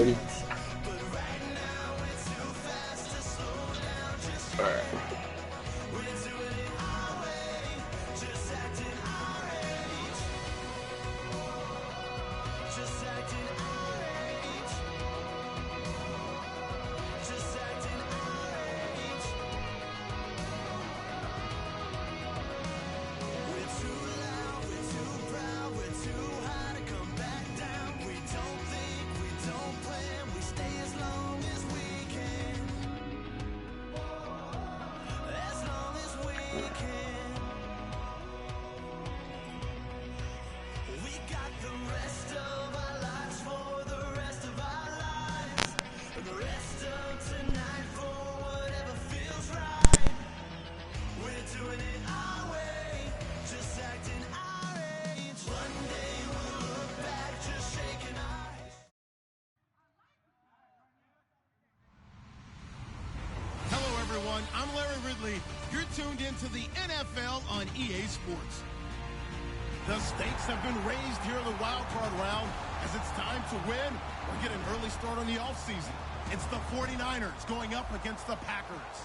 ready? All right. I'm Larry Ridley. You're tuned into the NFL on EA Sports. The stakes have been raised here in the wild card round as it's time to win or get an early start on the offseason. It's the 49ers going up against the Packers.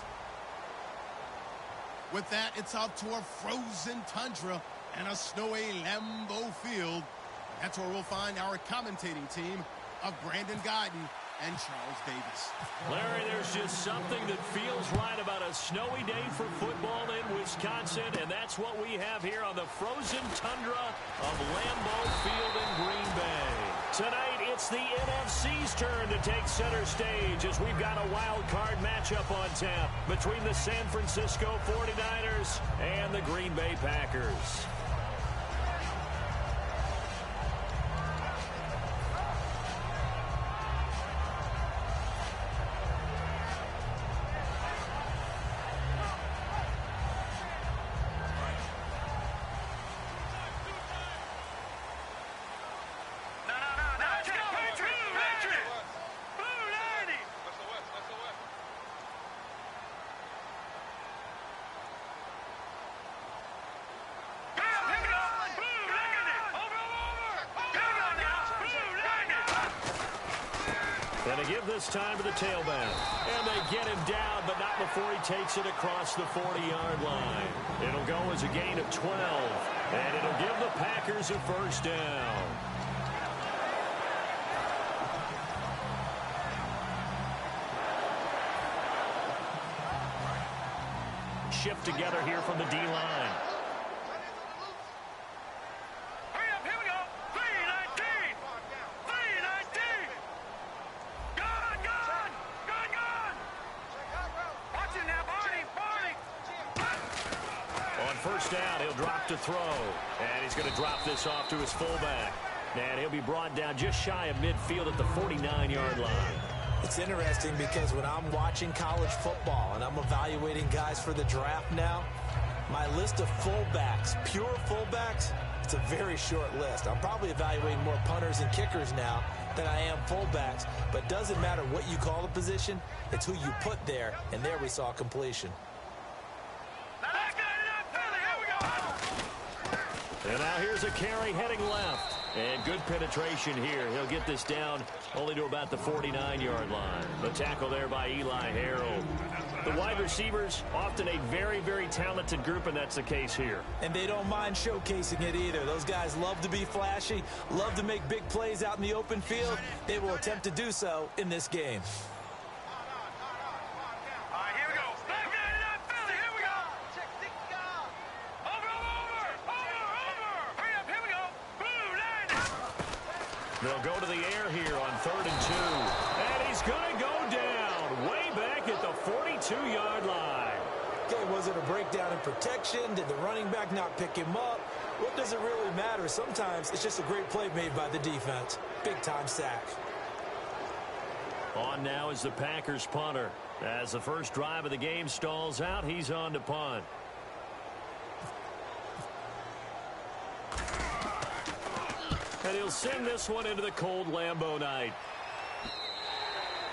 With that, it's out to a frozen tundra and a snowy Lambeau Field. That's where we'll find our commentating team of Brandon Guyton and Charles Davis. Larry, there's just something that feels right about a snowy day for football in Wisconsin, and that's what we have here on the frozen tundra of Lambeau Field in Green Bay. Tonight, it's the NFC's turn to take center stage as we've got a wild card matchup on tap between the San Francisco 49ers and the Green Bay Packers. And they give this time to the tailback. And they get him down, but not before he takes it across the 40-yard line. It'll go as a gain of 12. And it'll give the Packers a first down. Shift together here from the D-line. First down, he'll drop to throw. And he's going to drop this off to his fullback. And he'll be brought down just shy of midfield at the 49-yard line. It's interesting because when I'm watching college football and I'm evaluating guys for the draft now, my list of fullbacks, pure fullbacks, it's a very short list. I'm probably evaluating more punters and kickers now than I am fullbacks. But it doesn't matter what you call the position, it's who you put there. And there we saw completion. And now here's a carry heading left. And good penetration here. He'll get this down only to about the 49-yard line. The tackle there by Eli Harold. The wide receivers, often a very, very talented group, and that's the case here. And they don't mind showcasing it either. Those guys love to be flashy, love to make big plays out in the open field. They will attempt to do so in this game. They'll go to the air here on 3rd and 2. And he's going to go down way back at the 42-yard line. Okay, was it a breakdown in protection? Did the running back not pick him up? What does it really matter? Sometimes it's just a great play made by the defense. Big-time sack. On now is the Packers punter. As the first drive of the game stalls out, he's on to punt. And he'll send this one into the cold Lambeau night.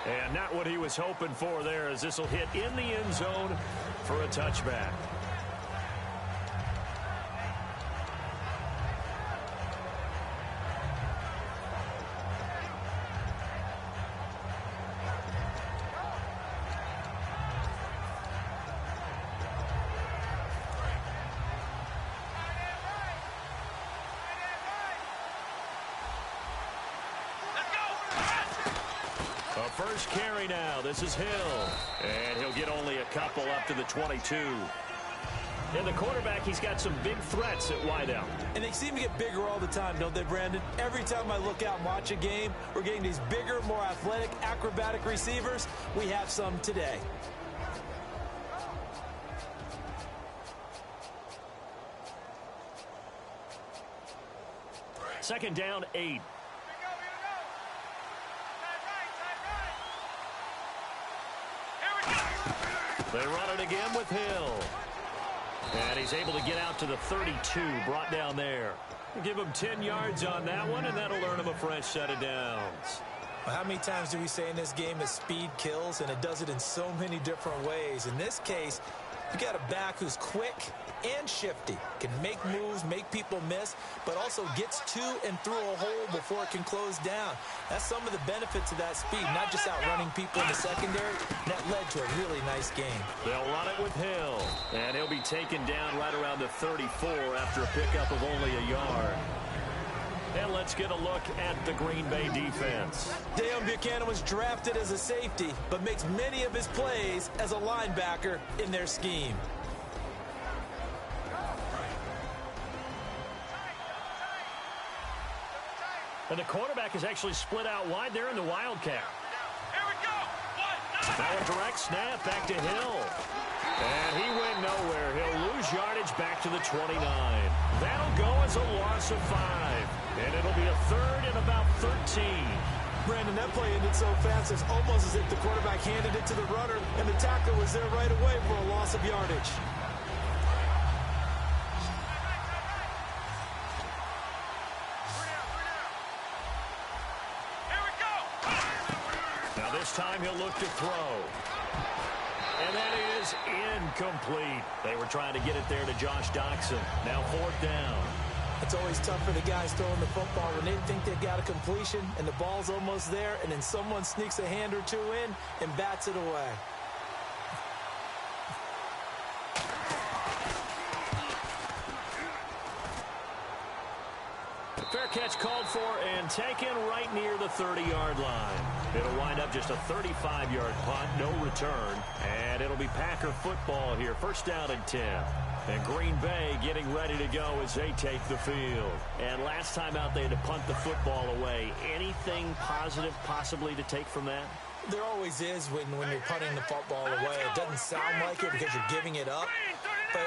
And not what he was hoping for there, as this will hit in the end zone for a touchback. first carry now. This is Hill. And he'll get only a couple up to the 22. And the quarterback, he's got some big threats at wideout. And they seem to get bigger all the time, don't they, Brandon? Every time I look out and watch a game, we're getting these bigger, more athletic, acrobatic receivers. We have some today. Second down, 8. They run it again with Hill. And he's able to get out to the 32, brought down there. We'll give him 10 yards on that one, and that'll earn him a fresh set of downs. Well, how many times do we say in this game that speed kills, and it does it in so many different ways? In this case, you got a back who's quick and shifty, can make moves, make people miss, but also gets to and through a hole before it can close down. That's some of the benefits of that speed, not just outrunning people in the secondary. That led to a really nice game. They'll run it with Hill, and he'll be taken down right around the 34 after a pickup of only a yard. And let's get a look at the Green Bay defense. Deion Buchanan was drafted as a safety, but makes many of his plays as a linebacker in their scheme. And the quarterback is actually split out wide there in the Wildcat. Here we go. Now a direct snap back to Hill. And he went nowhere. He'll lose yardage back to the 29. That'll go as a loss of 5. And it'll be a third and about 13. Brandon, that play ended so fast, it's almost as if the quarterback handed it to the runner, and the tackler was there right away for a loss of yardage. Now this time he'll look to throw. And that is incomplete. They were trying to get it there to Josh Doxson. Now fourth down. It's always tough for the guys throwing the football when they think they've got a completion and the ball's almost there, and then someone sneaks a hand or two in and bats it away. Fair catch called for and taken right near the 30-yard line. It'll wind up just a 35-yard punt, no return, and it'll be Packer football here. First down and 10. And Green Bay getting ready to go as they take the field. And last time out, they had to punt the football away. Anything positive possibly to take from that? There always is when you're punting the football away. It doesn't sound like it because you're giving it up, but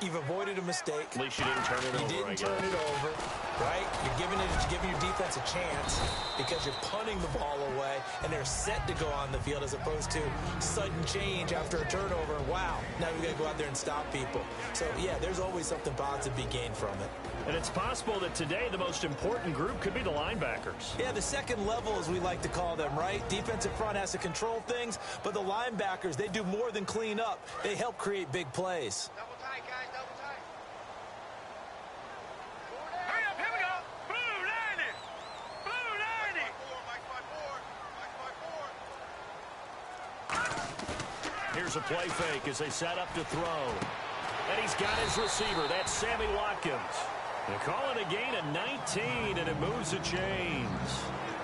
you've avoided a mistake. At least you didn't turn it over. You didn't turn it over, right? You're giving your defense a chance because you're punting the ball away, and they're set to go on the field as opposed to sudden change after a turnover. And wow, now we got to go out there and stop people. So, yeah, there's always something positive to be gained from it. And it's possible that today the most important group could be the linebackers. Yeah, the second level, as we like to call them, right? Defensive front has to control things, but the linebackers, they do more than clean up. They help create big plays. Double tight, guys, double tight. Hurry up, here we go. Blue 90. Blue 90. Mike 4. Here's a play fake as they set up to throw. And he's got his receiver. That's Sammy Watkins. They call it a gain of 19, and it moves the chains.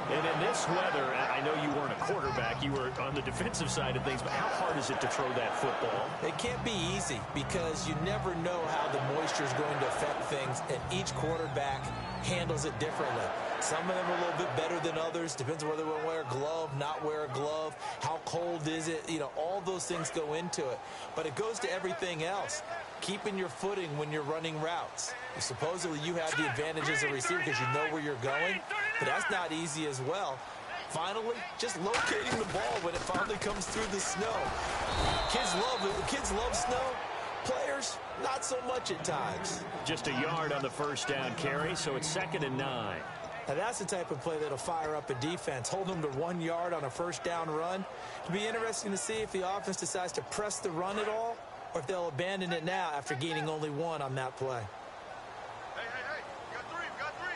And in this weather, I know you weren't a quarterback. You were on the defensive side of things, but how hard is it to throw that football? It can't be easy because you never know how the moisture is going to affect things, and each quarterback handles it differently. Some of them are a little bit better than others. Depends on whether they wear a glove, not wear a glove, how cold is it. You know, all those things go into it. But it goes to everything else. Keeping your footing when you're running routes. Supposedly you have the advantage as a receiver because you know where you're going, but that's not easy as well. Finally, just locating the ball when it finally comes through the snow. Kids love snow. Players, not so much at times. Just a yard on the first down carry, so it's 2nd and 9. Now that's the type of play that'll fire up a defense. Hold them to 1 yard on a first down run. It'll be interesting to see if the offense decides to press the run at all, or if they'll abandon it now after gaining only 1 on that play. Hey, we got three.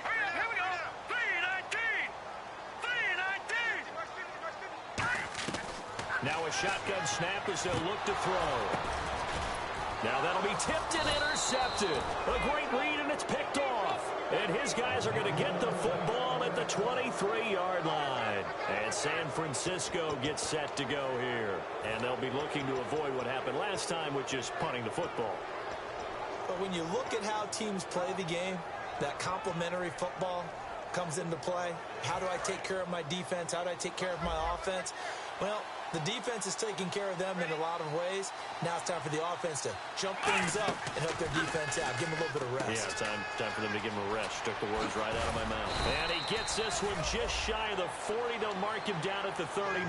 Hurry up, here we go. 3-19. Now a shotgun snap as they'll look to throw. Now that'll be tipped and intercepted. A great read, and it's picked off. And his guys are going to get the football at the 23-yard line. And San Francisco gets set to go here. And they'll be looking to avoid what happened last time, which is punting the football. But when you look at how teams play the game, that complementary football comes into play. How do I take care of my defense? How do I take care of my offense? Well, the defense is taking care of them in a lot of ways. Now it's time for the offense to jump things up and help their defense out. Give them a little bit of rest. Yeah, time for them to give him a rest. Took the words right out of my mouth. And he gets this one just shy of the 40. They'll mark him down at the 39.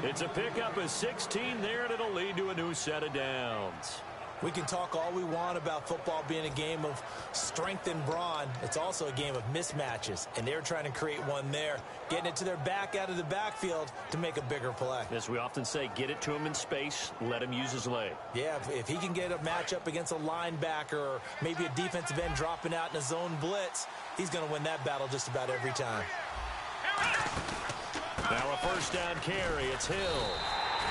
It's a pickup of 16 there, and it'll lead to a new set of downs. We can talk all we want about football being a game of strength and brawn. It's also a game of mismatches, and they're trying to create one there, getting it to their back out of the backfield to make a bigger play. As we often say, get it to him in space, let him use his leg. Yeah, if he can get a matchup against a linebacker or maybe a defensive end dropping out in a zone blitz, he's going to win that battle just about every time. Now a first down carry. It's Hill.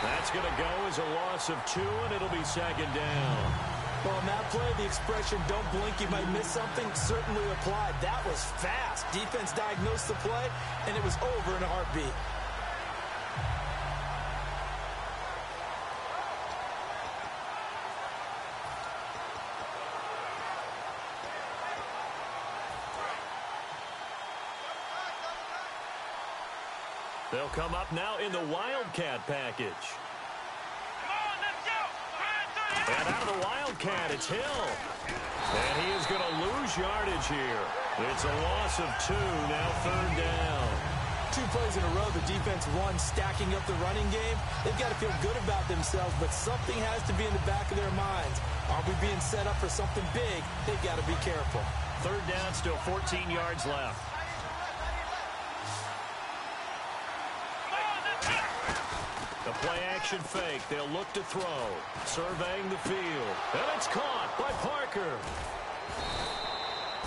That's going to go as a loss of 2, and it'll be second down. Well, on that play, the expression, don't blink, you might miss something, certainly applied. That was fast. Defense diagnosed the play, and it was over in a heartbeat. They'll come up now in the Wildcat package. And out of the Wildcat, it's Hill. And he is going to lose yardage here. It's a loss of 2, now third down. 2 plays in a row, the defense won, stacking up the running game. They've got to feel good about themselves, but something has to be in the back of their minds. Are we being set up for something big? They've got to be careful. Third down, still 14 yards left. The play-action fake. They'll look to throw. Surveying the field. And it's caught by Parker.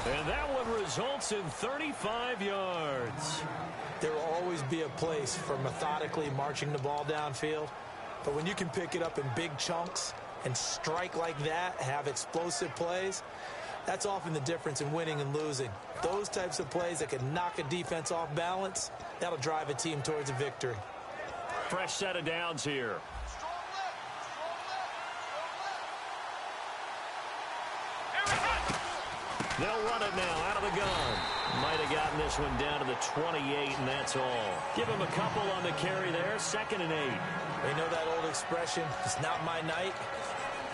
And that one results in 35 yards. There will always be a place for methodically marching the ball downfield. But when you can pick it up in big chunks and strike like that, have explosive plays, that's often the difference in winning and losing. Those types of plays that can knock a defense off balance, that'll drive a team towards a victory. Fresh set of downs here. They'll run it now out of the gun. Might have gotten this one down to the 28, and that's all. Give him a couple on the carry there. 2nd and 8. They know that old expression, it's not my night.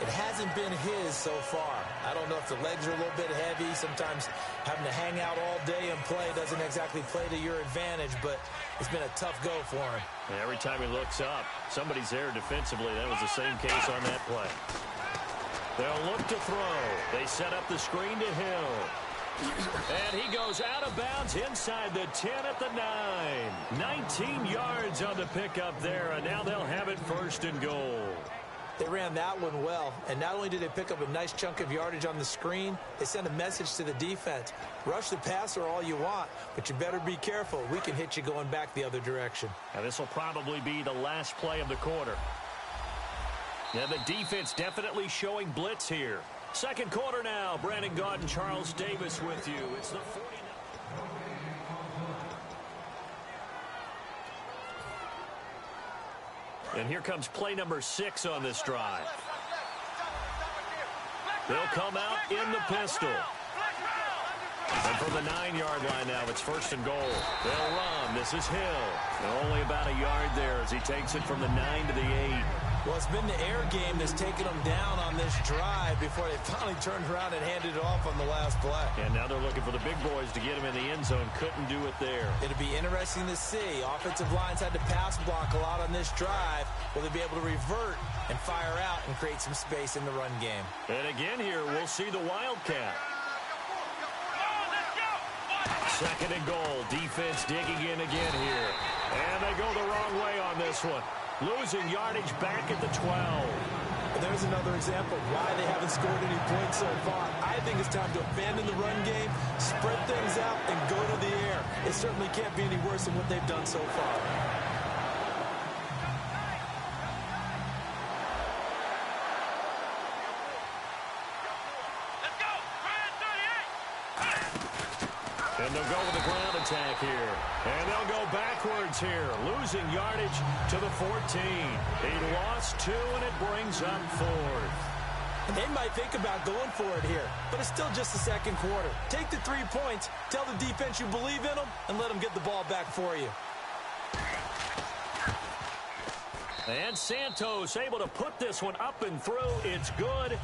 It hasn't been his so far. I don't know if the legs are a little bit heavy. Sometimes having to hang out all day and play doesn't exactly play to your advantage, but it's been a tough go for him. And every time he looks up, somebody's there defensively. That was the same case on that play. They'll look to throw. They set up the screen to Hill. And he goes out of bounds inside the 10 at the 9. 19 yards on the pickup there, and now they'll have it 1st and goal. They ran that one well, and not only did they pick up a nice chunk of yardage on the screen, they sent a message to the defense. Rush the passer all you want, but you better be careful. We can hit you going back the other direction. Now this will probably be the last play of the quarter. Now the defense definitely showing blitz here. 2nd quarter now. Brandon Gaudin and Charles Davis with you. It's the 49. And here comes play number 6 on this drive. They'll come out in the pistol. And from the 9-yard line now, it's 1st and goal. They'll run. This is Hill. And only about a yard there as he takes it from the 9 to the 8. Well, it's been the air game that's taken them down on this drive before they finally turned around and handed it off on the last play. And now they're looking for the big boys to get him in the end zone. Couldn't do it there. It'll be interesting to see. Offensive lines had to pass block a lot on this drive. Will they be able to revert and fire out and create some space in the run game? And again here, we'll see the Wildcat. 2nd and goal. Defense digging in again here. And they go the wrong way on this one. Losing yardage back at the 12. And there's another example of why they haven't scored any points so far. I think it's time to abandon the run game, spread things out, and go to the air. It certainly can't be any worse than what they've done so far. Let's go! Brand 38! And they'll go with the ground attack here. And they'll go backwards here, losing yardage to the 14. He lost 2, and it brings up 4th. They might think about going for it here, but it's still just the second quarter. Take the 3 points, tell the defense you believe in them, and let them get the ball back for you. And Santos able to put this one up and through. It's good.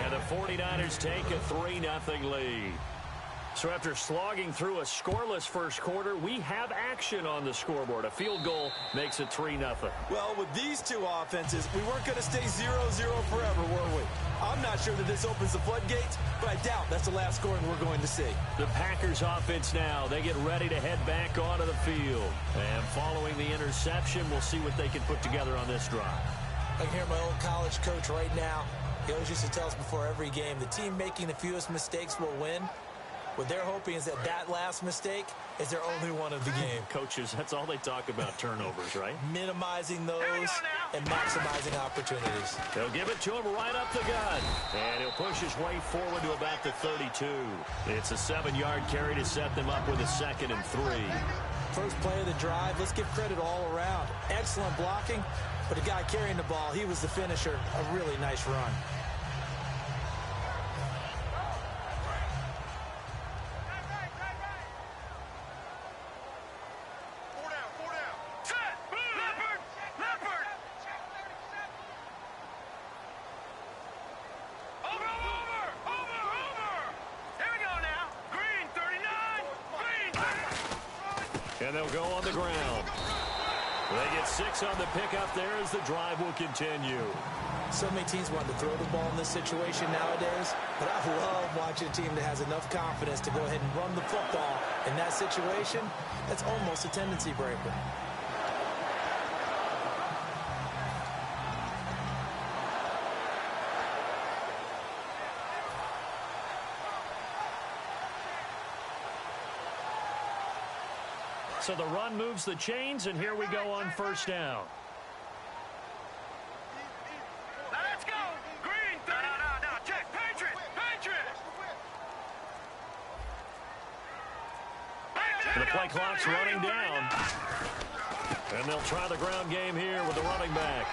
And the 49ers take a 3-0 lead. So after slogging through a scoreless first quarter, we have action on the scoreboard. A field goal makes it 3-0. Well, with these two offenses, we weren't going to stay 0-0 forever, were we? I'm not sure that this opens the floodgates, but I doubt that's the last scoring we're going to see. The Packers offense now, they get ready to head back onto the field. And following the interception, we'll see what they can put together on this drive. I can hear my old college coach right now. He always used to tell us before every game, the team making the fewest mistakes will win. What they're hoping is that last mistake is their only one of the game. Coaches, that's all they talk about, turnovers, right? Minimizing those and maximizing opportunities. They'll give it to him right up the gut. And he'll push his way forward to about the 32. It's a 7-yard carry to set them up with a 2nd and 3. First play of the drive, let's give credit all around. Excellent blocking, but the guy carrying the ball, he was the finisher. A really nice run. And they'll go on the ground. They get 6 on the pickup there as the drive will continue. So many teams want to throw the ball in this situation nowadays, but I love watching a team that has enough confidence to go ahead and run the football. In that situation, that's almost a tendency breaker. So the run moves the chains, and here we go on first down. Now let's go. Green, 30. No. Check. Patriots. The play clock's running down. And they'll try the ground game here with the running back.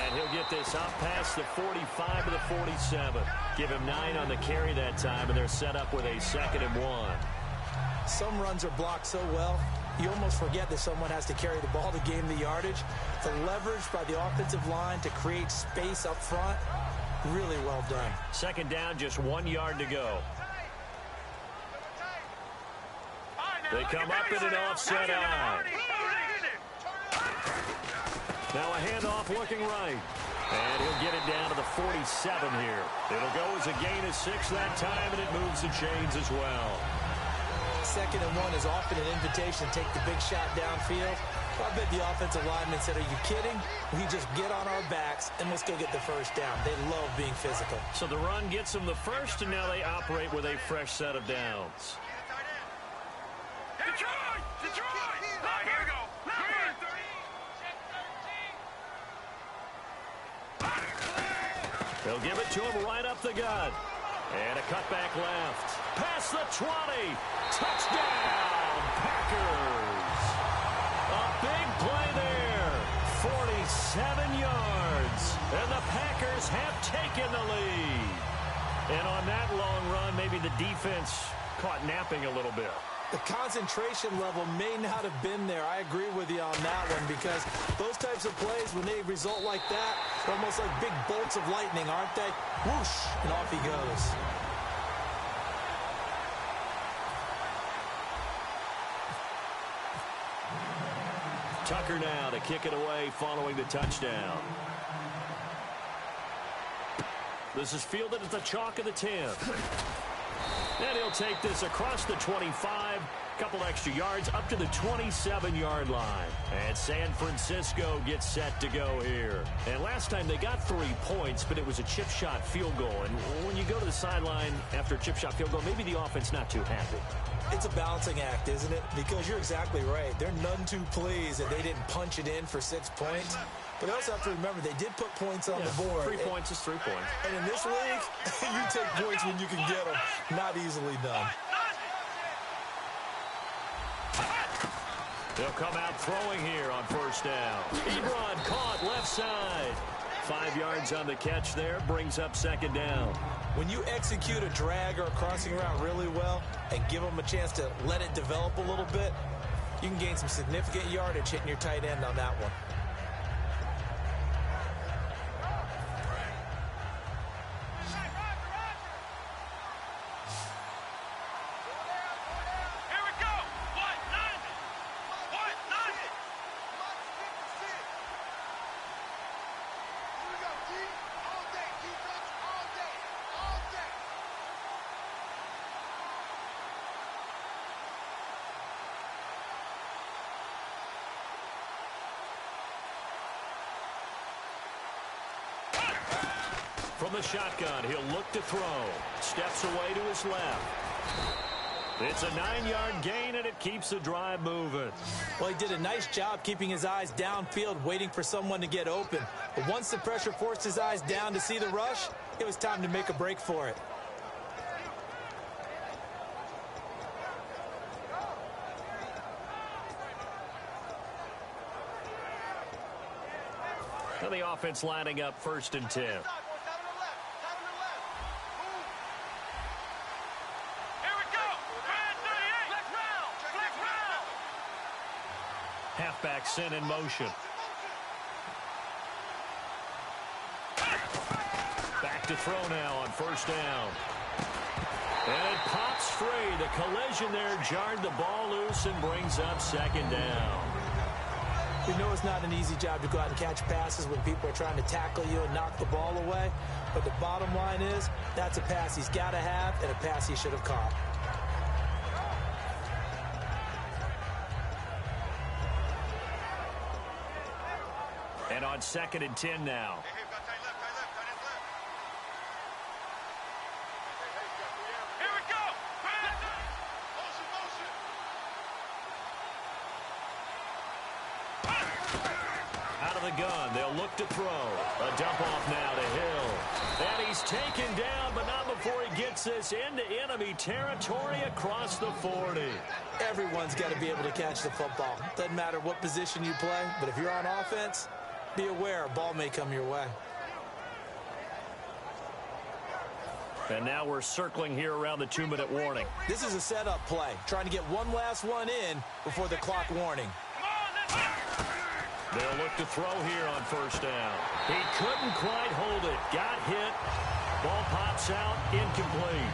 And he'll get this up past the 45 to the 47. Give him 9 on the carry that time, and they're set up with a 2nd and 1. Some runs are blocked so well, you almost forget that someone has to carry the ball to gain the yardage. The leverage by the offensive line to create space up front, really well done. 2nd down, just 1 yard to go. They come up in an offset eye. Now a handoff looking right. And he'll get it down to the 47 here. It'll go as a gain of 6 that time, and it moves the chains as well. 2nd and 1 is often an invitation to take the big shot downfield. I bet the offensive lineman said, are you kidding? We just get on our backs and let's go get the first down. They love being physical. So the run gets them the first, and now they operate with a fresh set of downs. Detroit! All right, here we go. They'll give it to him right up the gut. And a cutback left. Past the 20. Touchdown, Packers. A big play there. 47 yards. And the Packers have taken the lead. And on that long run, maybe the defense caught napping a little bit. The concentration level may not have been there. I agree with you on that one, because those types of plays, when they result like that, they're almost like big bolts of lightning, aren't they? Whoosh, and off he goes. Tucker now to kick it away following the touchdown. This is fielded at the chalk of the 10. And he'll take this across the 25, couple extra yards up to the 27-yard line. And San Francisco gets set to go here. And last time they got 3 points, but it was a chip shot field goal. And when you go to the sideline after a chip shot field goal, maybe the offense not too happy. It's a balancing act, isn't it? Because you're exactly right. They're none too pleased that they didn't punch it in for 6 points. But you also have to remember, they did put points on the board. 3 points is 3 points. And in this league, you take points when you can get them. Not easily done. They'll come out throwing here on first down. Ebron caught left side. 5 yards on the catch there, brings up second down. When you execute a drag or a crossing route really well and give them a chance to let it develop a little bit, you can gain some significant yardage hitting your tight end on that one. From the shotgun, he'll look to throw. Steps away to his left. It's a 9-yard gain, and it keeps the drive moving. Well, he did a nice job keeping his eyes downfield, waiting for someone to get open. But once the pressure forced his eyes down to see the rush, it was time to make a break for it. And the offense lining up 1st and 10. Halfback sent in motion. Back to throw now on first down. And it pops free. The collision there jarred the ball loose and brings up second down. We know it's not an easy job to go out and catch passes when people are trying to tackle you and knock the ball away. But the bottom line is, that's a pass he's got to have and a pass he should have caught. And on 2nd and 10 now. Here we go. Out of the gun, they'll look to throw. A dump off now to Hill. And he's taken down, but not before he gets this into enemy territory across the 40. Everyone's got to be able to catch the football. Doesn't matter what position you play, but if you're on offense, be aware a ball may come your way. And now we're circling here around the 2-minute warning. This is a setup play, trying to get one last one in before the clock warning. They'll look to throw here on first down. He couldn't quite hold it. Got hit. Ball pops out. Incomplete.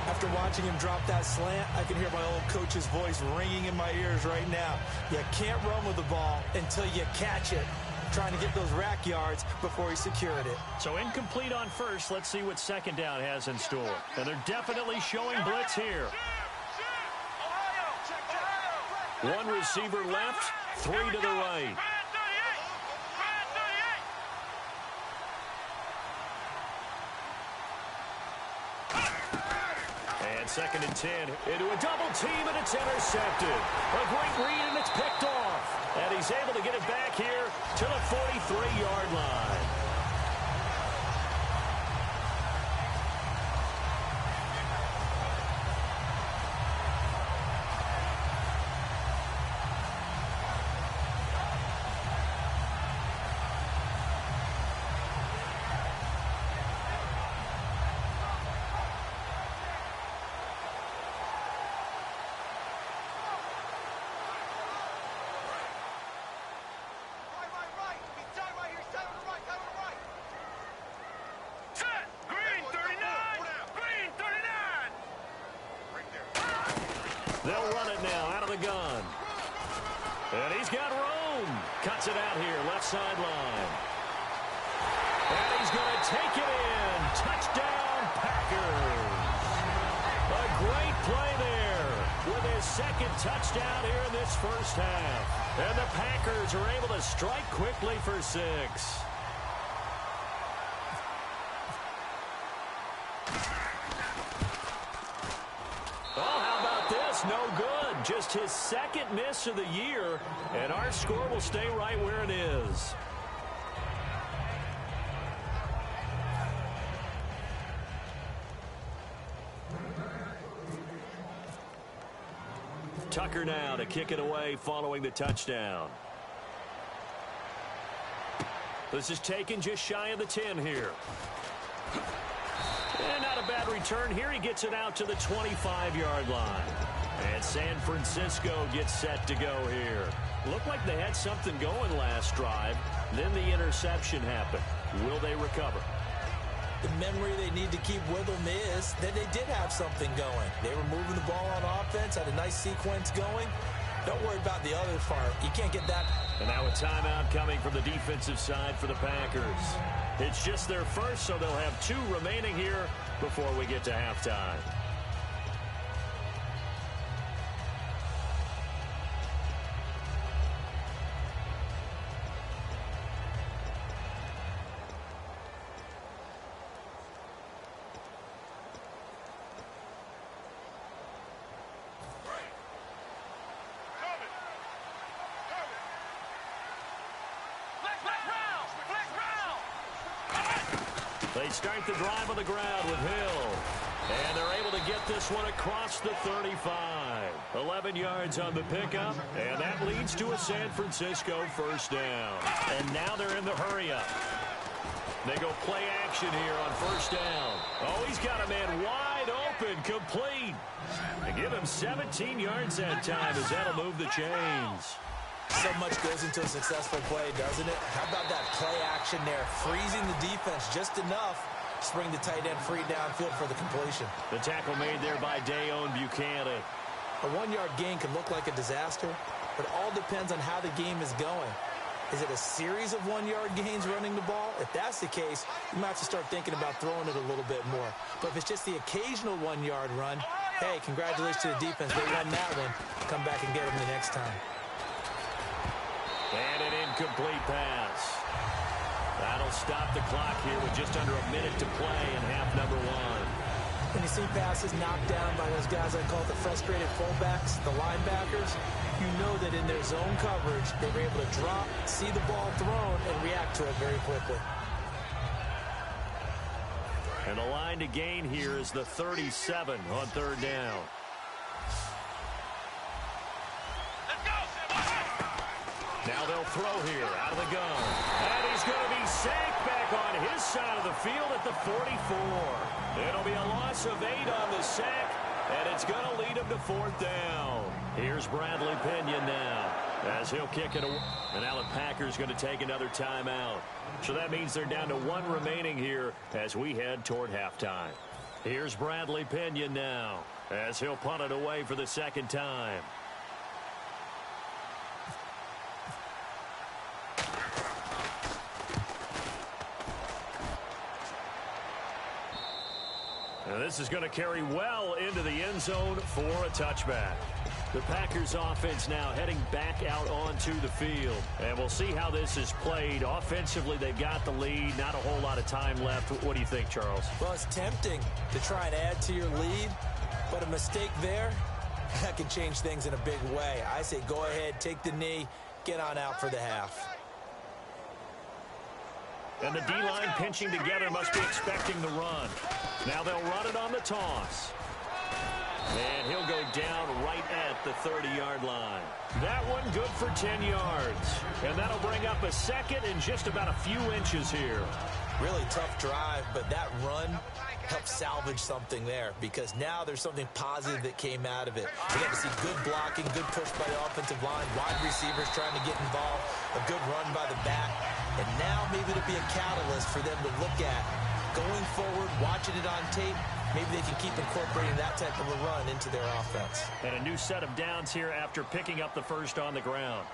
After watching him drop that slant, I can hear my old coach's voice ringing in my ears right now. You can't run with the ball until you catch it. Trying to get those rack yards before he secured it. So incomplete on first. Let's see what second down has in store. And they're definitely showing blitz here. One receiver left, 3 to the right. And 2nd and 10 into a double team, and it's intercepted. A great read, and it's picked off. And he's able to get it back here to the 43-yard line. They'll run it now out of the gun. And he's got room. Cuts it out here, left sideline. And he's going to take it in. Touchdown, Packers. A great play there with his 2nd touchdown here in this first half. And the Packers are able to strike quickly for 6. No good. Just his 2nd miss of the year, and our score will stay right where it is. Tuck Tucker now to kick it away following the touchdown. This is taken just shy of the 10 here. And not a bad return here. He gets it out to the 25-yard line. And San Francisco gets set to go here. Looked like they had something going last drive. Then the interception happened. Will they recover? The memory they need to keep with them is that they did have something going. They were moving the ball on offense, had a nice sequence going. Don't worry about the other part. You can't get that. And now a timeout coming from the defensive side for the Packers. It's just their first, so they'll have 2 remaining here before we get to halftime. They start the drive on the ground with Hill. And they're able to get this one across the 35. 11 yards on the pickup. And that leads to a San Francisco first down. And now they're in the hurry-up. They go play action here on first down. Oh, he's got a man wide open, complete. And give him 17 yards that time as that'll move the chains. So much goes into a successful play, doesn't it? How about that play action there? Freezing the defense just enough to bring the tight end free downfield for the completion. The tackle made there by Dayon Buchanan. A 1-yard gain can look like a disaster, but it all depends on how the game is going. Is it a series of 1-yard gains running the ball? If that's the case, you might have to start thinking about throwing it a little bit more. But if it's just the occasional 1-yard run, hey, congratulations to the defense. They won that one. Come back and get them the next time. And an incomplete pass. That'll stop the clock here with just under a minute to play in half number 1. When you see passes knocked down by those guys I call the frustrated fullbacks, the linebackers, you know that in their zone coverage, they were able to drop, see the ball thrown, and react to it very quickly. And the line to gain here is the 37 on third down. Now they'll throw here out of the gun. And he's going to be sacked back on his side of the field at the 44. It'll be a loss of 8 on the sack, and it's going to lead him to 4th down. Here's Bradley Pinion now as he'll kick it away. And now the Packers going to take another timeout. So that means they're down to 1 remaining here as we head toward halftime. Here's Bradley Pinion now as he'll punt it away for the second time. And this is going to carry well into the end zone for a touchback. The Packers offense now heading back out onto the field. And we'll see how this is played. Offensively, they've got the lead. Not a whole lot of time left. What do you think, Charles? Well, it's tempting to try and add to your lead, but a mistake there, that can change things in a big way. I say go ahead, take the knee, get on out for the half. And the D-line pinching together must be expecting the run. Now they'll run it on the toss. And he'll go down right at the 30-yard line. That one good for 10 yards. And that'll bring up a second and just about a few inches here. Really tough drive, but that run helped salvage something there because now there's something positive that came out of it. We got to see good blocking, good push by the offensive line, wide receivers trying to get involved, a good run by the back. And now maybe it'll be a catalyst for them to look at going forward, watching it on tape. Maybe they can keep incorporating that type of a run into their offense. And a new set of downs here after picking up the first on the ground.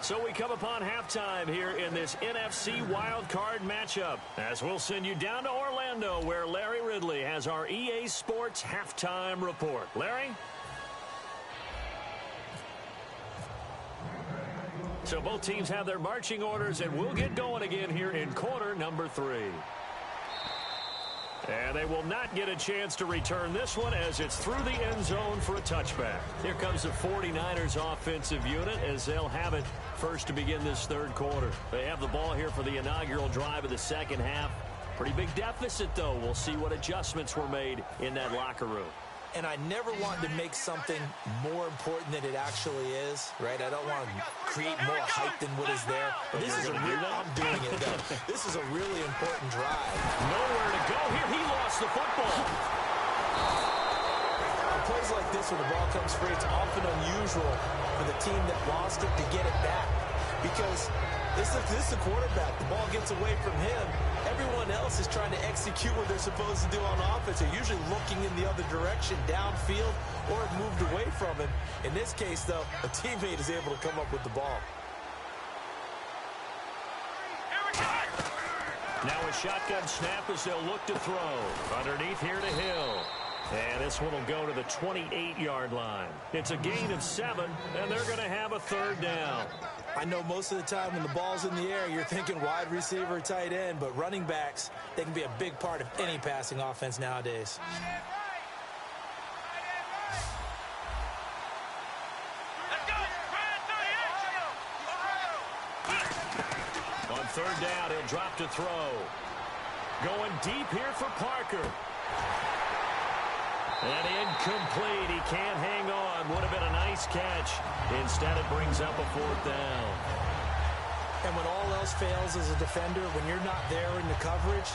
So we come upon halftime here in this NFC wildcard matchup, as we'll send you down to Orlando, where Larry Ridley has our EA Sports halftime report. Larry? So both teams have their marching orders, and we'll get going again here in quarter number 3. And they will not get a chance to return this one as it's through the end zone for a touchback. Here comes the 49ers offensive unit as they'll have it first to begin this third quarter. They have the ball here for the inaugural drive of the second half. Pretty big deficit, though. We'll see what adjustments were made in that locker room. And I never want to make something more important than it actually is, right? I don't want to create more hype than what is there. But this is I'm doing it, though. This is a really important drive. Nowhere to go here. He lost the football. On plays like this, when the ball comes free, it's often unusual for the team that lost it to get it back. Because this is the quarterback. The ball gets away from him. Everyone else is trying to execute what they're supposed to do on offense. They're usually looking in the other direction, downfield, or have moved away from him. In this case, though, a teammate is able to come up with the ball. Now a shotgun snap as they'll look to throw. Underneath here to Hill. And this one will go to the 28-yard line. It's a gain of 7, and they're going to have a third down. I know most of the time when the ball's in the air, you're thinking wide receiver, tight end, but running backs, they can be a big part of any passing offense nowadays. On third down, he'll drop to throw. Going deep here for Parker. And incomplete. He can't hang on. Would have been a nice catch. Instead, it brings up a fourth down. And when all else fails as a defender, when you're not there in the coverage,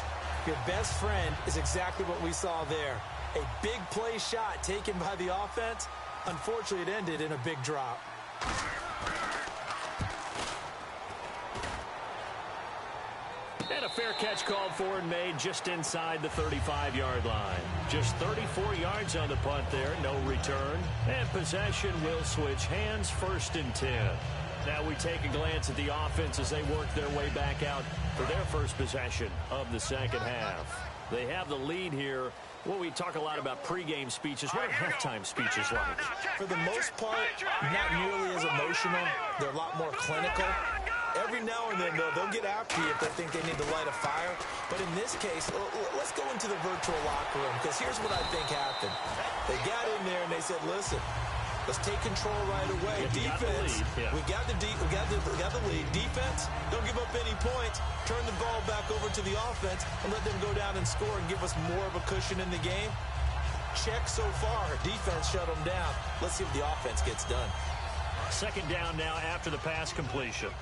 your best friend is exactly what we saw there. A big play shot taken by the offense. Unfortunately, it ended in a big drop. And a fair catch called for and made just inside the 35-yard line. Just 34 yards on the punt there, no return. And possession will switch hands, 1st and 10. Now we take a glance at the offense as they work their way back out for their first possession of the second half. They have the lead here. Well, we talk a lot about pregame speeches. What are halftime speeches like? For the most part, not nearly as emotional. They're a lot more clinical. Every now and then, they'll get after you if they think they need to light a fire. But in this case, let's go into the virtual locker room, because here's what I think happened. They got in there and they said, listen, let's take control right away. Defense, we got the lead. Defense, don't give up any points. Turn the ball back over to the offense and let them go down and score and give us more of a cushion in the game. Check so far. Defense shut them down. Let's see if the offense gets done. Second down now after the pass completion.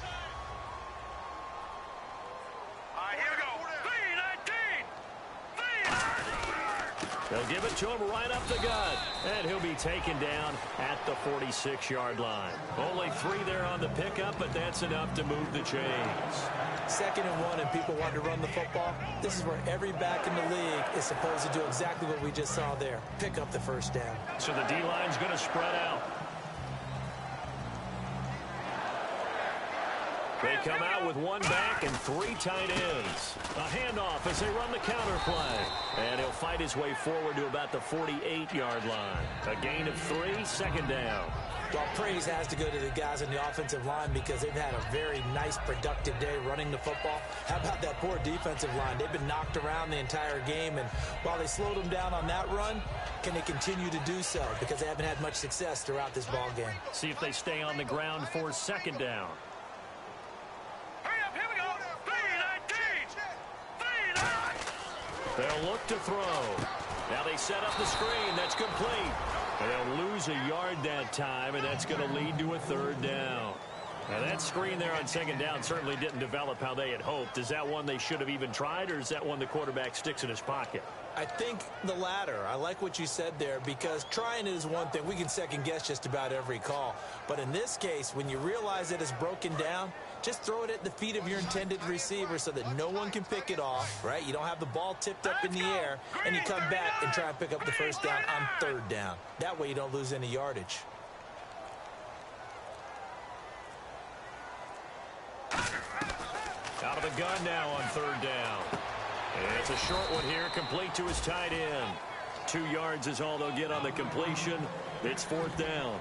They'll give it to him right up the gut. And he'll be taken down at the 46-yard line. Only 3 there on the pickup, but that's enough to move the chains. 2nd and 1, and people want to run the football. This is where every back in the league is supposed to do exactly what we just saw there. Pick up the first down. So the D-line's going to spread out. They come out with 1 back and 3 tight ends. A handoff as they run the counter play. And he'll fight his way forward to about the 48-yard line. A gain of 3, 2nd down. Well, praise has to go to the guys on the offensive line because they've had a very nice, productive day running the football. How about that poor defensive line? They've been knocked around the entire game, and while they slowed them down on that run, can they continue to do so? Because they haven't had much success throughout this ball game. See if they stay on the ground for 2nd down. They'll look to throw. Now they set up the screen. That's complete. They'll lose a yard that time, and that's going to lead to a 3rd down. Now that screen there on 2nd down certainly didn't develop how they had hoped. Is that one they should have even tried, or is that one the quarterback sticks in his pocket? I think the latter. I like what you said there, because trying it is one thing. We can second guess just about every call. But in this case, when you realize that it's broken down, just throw it at the feet of your intended receiver so that no one can pick it off, right? You don't have the ball tipped up in the air, and you come back and try and pick up the first down on 3rd down. That way you don't lose any yardage. Out of the gun now on 3rd down. And it's a short one here, complete to his tight end. 2 yards is all they'll get on the completion. It's 4th down.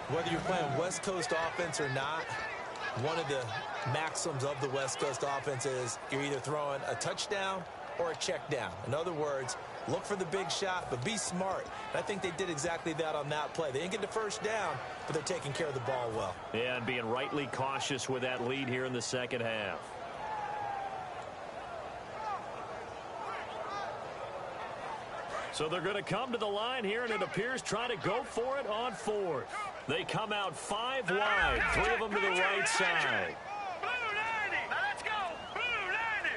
Whether you're playing West Coast offense or not, one of the maxims of the West Coast offense is you're either throwing a touchdown or a check down. In other words, look for the big shot, but be smart. And I think they did exactly that on that play. They didn't get the first down, but they're taking care of the ball well. Yeah, and being rightly cautious with that lead here in the second half. So they're going to come to the line here, and it appears trying to go for it on fourth. They come out 5 wide, 3 of them to the right side. Blue 90. Now let's go. Blue 90.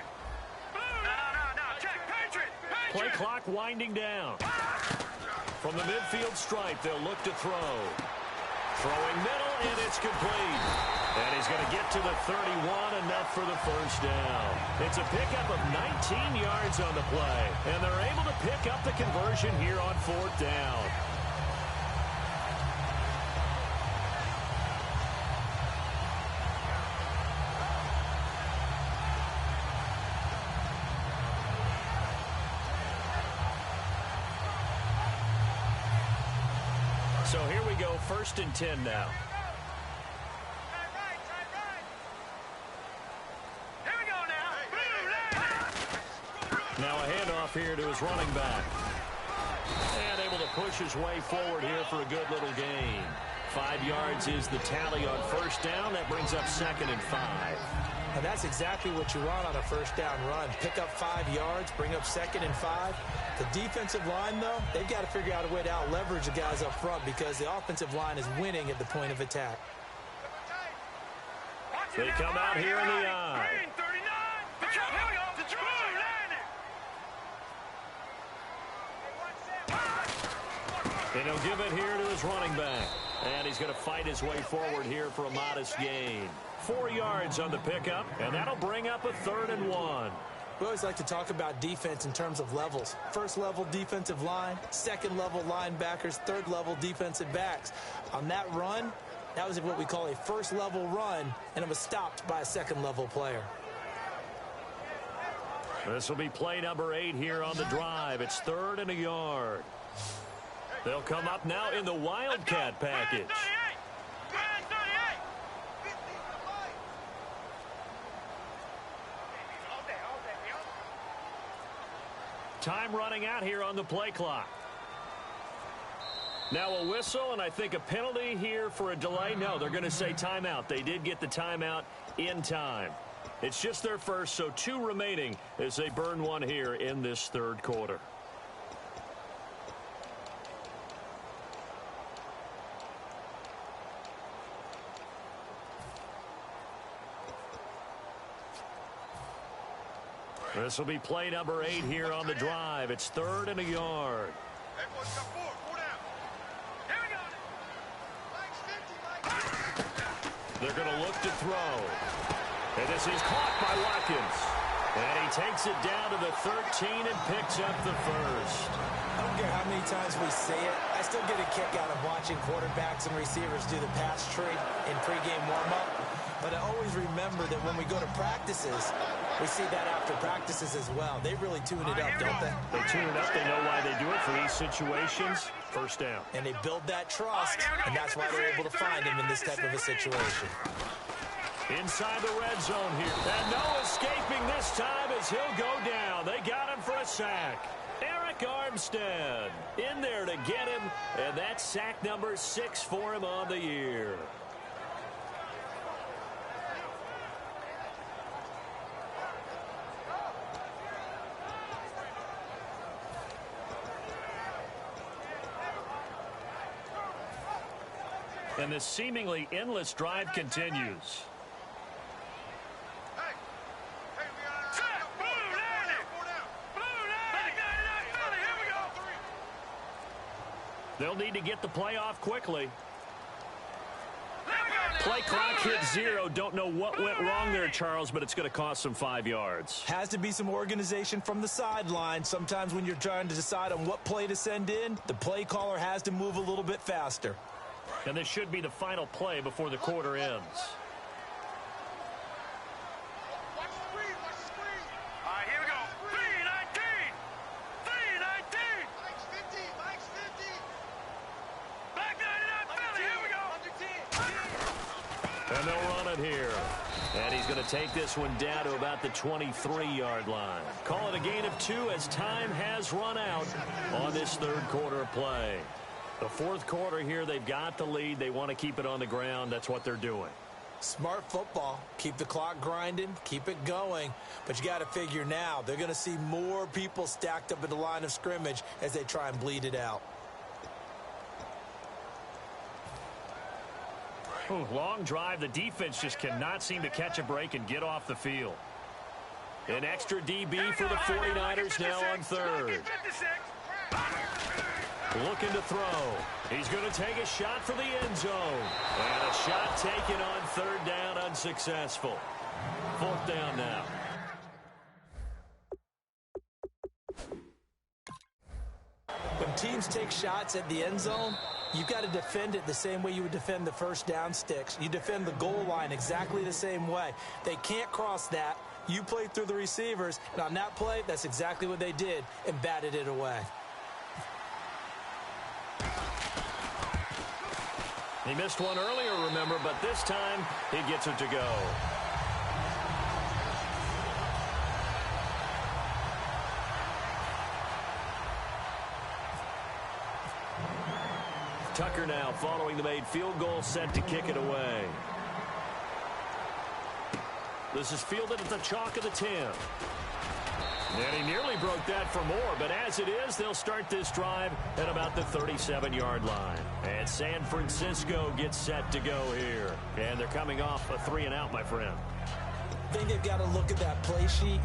Blue. No. Check. Patriot. Play clock winding down. From the midfield stripe, they'll look to throw. Throwing middle, and it's complete. And he's going to get to the 31, enough for the first down. It's a pickup of 19 yards on the play, and they're able to pick up the conversion here on 4th down. So here we go, 1st and 10 now. Here we go now. Now a handoff here to his running back. And able to push his way forward here for a good little gain. 5 yards is the tally on 1st down. That brings up 2nd and 5. And that's exactly what you want on a 1st down run. Pick up 5 yards, bring up 2nd and 5. The defensive line, though, they've got to figure out a way to out-leverage the guys up front because the offensive line is winning at the point of attack. They come out here in the eye. Green 39. Here we go. The blue landing. And he'll give it here to his running back. And he's going to fight his way forward here for a modest gain. 4 yards on the pickup, and that'll bring up a 3rd and 1. We always like to talk about defense in terms of levels. 1st level defensive line, 2nd level linebackers, 3rd level defensive backs. On that run, that was what we call a 1st level run, and it was stopped by a 2nd level player. This will be play number 8 here on the drive. It's 3rd and a yard. They'll come up now in the Wildcat package. Time running out here on the play clock. Now a whistle, and I think a penalty here for a delay. No, they're going to say timeout. They did get the timeout in time. It's just their first, so 2 remaining as they burn 1 here in this 3rd quarter. This will be play number 8 here on the drive. It's 3rd and a yard. They're going to look to throw. And this is caught by Watkins. And he takes it down to the 13 and picks up the first. I don't care how many times we say it. I still get a kick out of watching quarterbacks and receivers do the pass tree in pregame warm-up. But I always remember that when we go to practices, we see that after practices as well. They really tune it up, don't they? They tune it up. They know why they do it for these situations. 1st down. And they build that trust, and that's why they're able to find him in this type of a situation. Inside the red zone here. And no escaping this time as he'll go down. They got him for a sack. Eric Armstead in there to get him, and that's sack number 6 for him on the year. And this seemingly endless drive continues. They'll need to get the play off quickly. Play clock hit 0. Don't know what went wrong there, Charles, but it's going to cost them 5 yards. Has to be some organization from the sideline. Sometimes when you're trying to decide on what play to send in, the play caller has to move a little bit faster. And this should be the final play before the quarter ends. Watch the screen. All right, here we go. 319. 319. Mike's 50. Black 99 Philly. Here we go. And they'll run it here. And he's going to take this one down to about the 23-yard line. Call it a gain of 2 as time has run out on this 3rd quarter play. The 4th quarter here, they've got the lead. They want to keep it on the ground. That's what they're doing. Smart football. Keep the clock grinding, keep it going. But you got to figure now, they're going to see more people stacked up at the line of scrimmage as they try and bleed it out. Long drive. The defense just cannot seem to catch a break and get off the field. An extra DB for the 49ers now on third. Looking to throw. He's going to take a shot for the end zone. And a shot taken on third down, unsuccessful. Fourth down now. When teams take shots at the end zone, you've got to defend it the same way you would defend the first down sticks. You defend the goal line exactly the same way. They can't cross that. You play through the receivers, and on that play, that's exactly what they did and batted it away. He missed one earlier, remember, but this time he gets it to go. Tucker now following the made field goal, set to kick it away. This is fielded at the chalk of the 10. And he nearly broke that for more, but as it is, they'll start this drive at about the 37-yard line. And San Francisco gets set to go here. And they're coming off a 3-and-out, my friend. I think they've got to look at that play sheet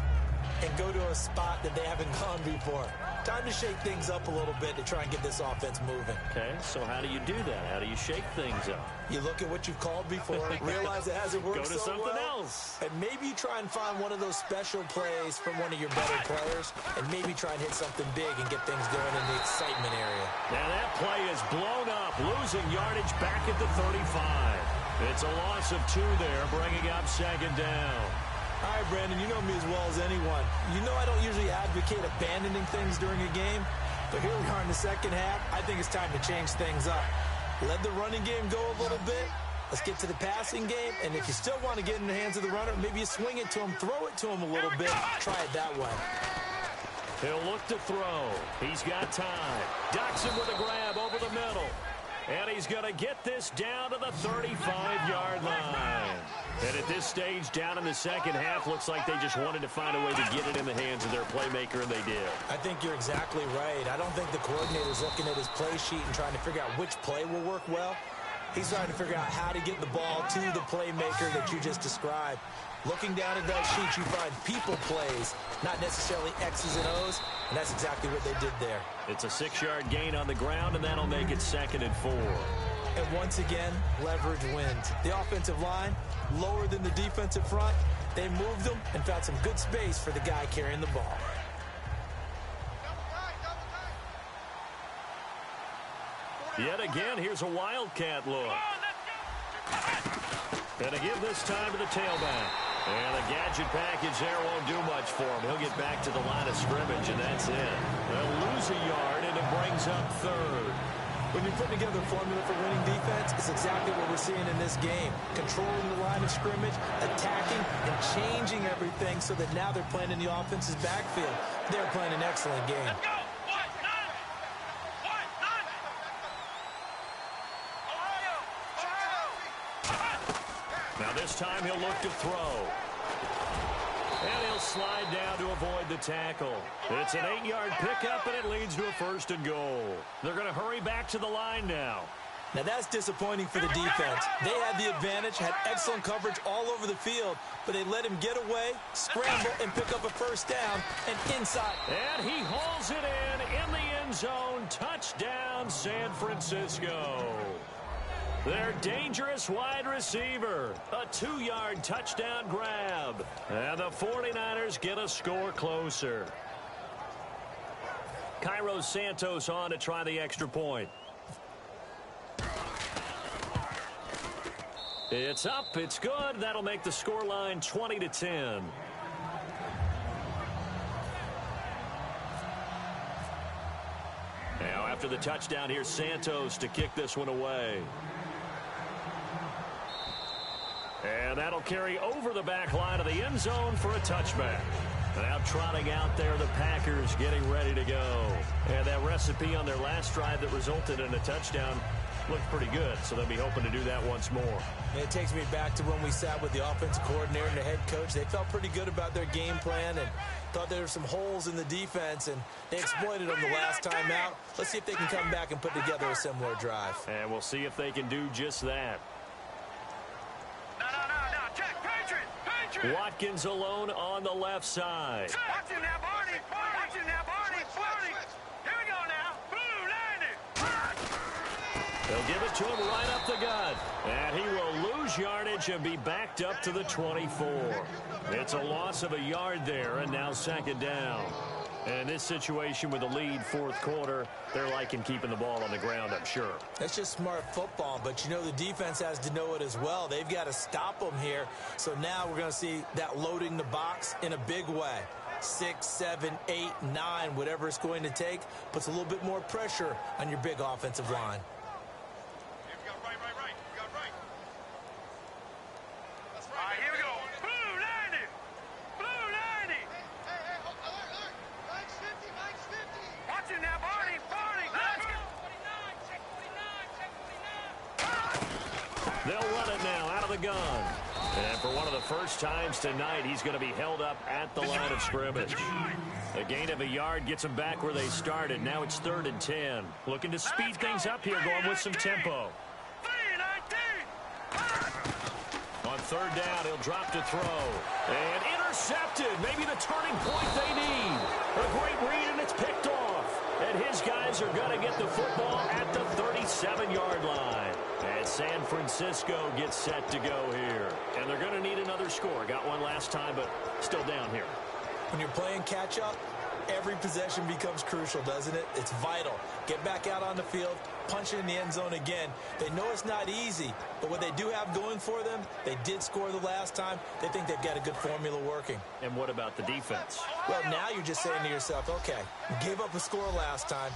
and go to a spot that they haven't gone before. Time to shake things up a little bit to try and get this offense moving. Okay, so how do you do that? How do you shake things up? You look at what you've called before, realize it hasn't worked so well. Go to something else. And maybe you try and find one of those special plays from one of your better players, and maybe try and hit something big and get things going in the excitement area. Now that play is blown up, losing yardage back at the 35. It's a loss of 2 there, bringing up second down. All right, Brandon, you know me as well as anyone. You know I don't usually advocate abandoning things during a game, but here we are in the second half. I think it's time to change things up. Let the running game go a little bit. Let's get to the passing game, and if you still want to get in the hands of the runner, maybe you swing it to him, throw it to him a little bit. Try it that way. He'll look to throw. He's got time. Ducks him with a grab over the middle. And he's going to get this down to the 35-yard line. And at this stage, down in the second half, looks like they just wanted to find a way to get it in the hands of their playmaker, and they did. I think you're exactly right. I don't think the coordinator's looking at his play sheet and trying to figure out which play will work well. He's trying to figure out how to get the ball to the playmaker that you just described. Looking down at that sheet, you find people plays, not necessarily X's and O's, and that's exactly what they did there. It's a 6-yard gain on the ground, and that'll make it 2nd and 4. And once again, leverage wins. The offensive line, lower than the defensive front, they moved them and found some good space for the guy carrying the ball. Yet again, here's a Wildcat look. And to give this time to the tailback. And the gadget package there won't do much for him. He'll get back to the line of scrimmage, and that's it. They'll lose a yard, and it brings up 3rd. When you put together a formula for winning defense, it's exactly what we're seeing in this game. Controlling the line of scrimmage, attacking, and changing everything so that now they're playing in the offense's backfield. They're playing an excellent game. Let's go! Now this time he'll look to throw. And he'll slide down to avoid the tackle. It's an 8-yard pickup, and it leads to a 1st and goal. They're going to hurry back to the line now. Now that's disappointing for the defense. They had the advantage, had excellent coverage all over the field, but they let him get away, scramble, and pick up a 1st down, and inside. And he hauls it in the end zone. Touchdown, San Francisco. Their dangerous wide receiver. A 2-yard touchdown grab. And the 49ers get a score closer. Cairo Santos on to try the extra point. It's up. It's good. That'll make the scoreline 20-10. Now after the touchdown, here's Santos to kick this one away. And that'll carry over the back line of the end zone for a touchback. Now trotting out there, the Packers getting ready to go. And that recipe on their last drive that resulted in a touchdown looked pretty good, so they'll be hoping to do that once more. It takes me back to when we sat with the offensive coordinator and the head coach. They felt pretty good about their game plan and thought there were some holes in the defense, and they exploited them the last time out. Let's see if they can come back and put together a similar drive. And we'll see if they can do just that. No, check, Patriot. Watkins alone on the left side. Watch him now, Barney. Watch him now, Barney. Here we go now. Blue 90. They'll give it to him right up the gut. And he will lose yardage and be backed up to the 24. It's a loss of a yard there, and now second down. And in this situation with the lead fourth quarter, they're liking keeping the ball on the ground, I'm sure. That's just smart football, but you know the defense has to know it as well. They've got to stop them here. So now we're going to see that loading the box in a big way. 6, 7, 8, 9, whatever it's going to take, puts a little bit more pressure on your big offensive line. They'll run it now out of the gun. And for one of the first times tonight, he's going to be held up at the line of scrimmage. A gain of a yard gets them back where they started. Now it's 3rd and 10. Looking to speed things up here, going with some tempo. On 3rd down, he'll drop to throw. And intercepted. Maybe the turning point they need. A great read, and it's picked off. And his guys are going to get the football at the 37-yard line. And San Francisco gets set to go here. And they're going to need another score. Got one last time, but still down here. When you're playing catch-up, every possession becomes crucial, doesn't it? It's vital. Get back out on the field, punch it in the end zone again. They know it's not easy, but what they do have going for them, they did score the last time. They think they've got a good formula working. And what about the defense? Well, now you're just saying to yourself, okay, we gave up a score last time.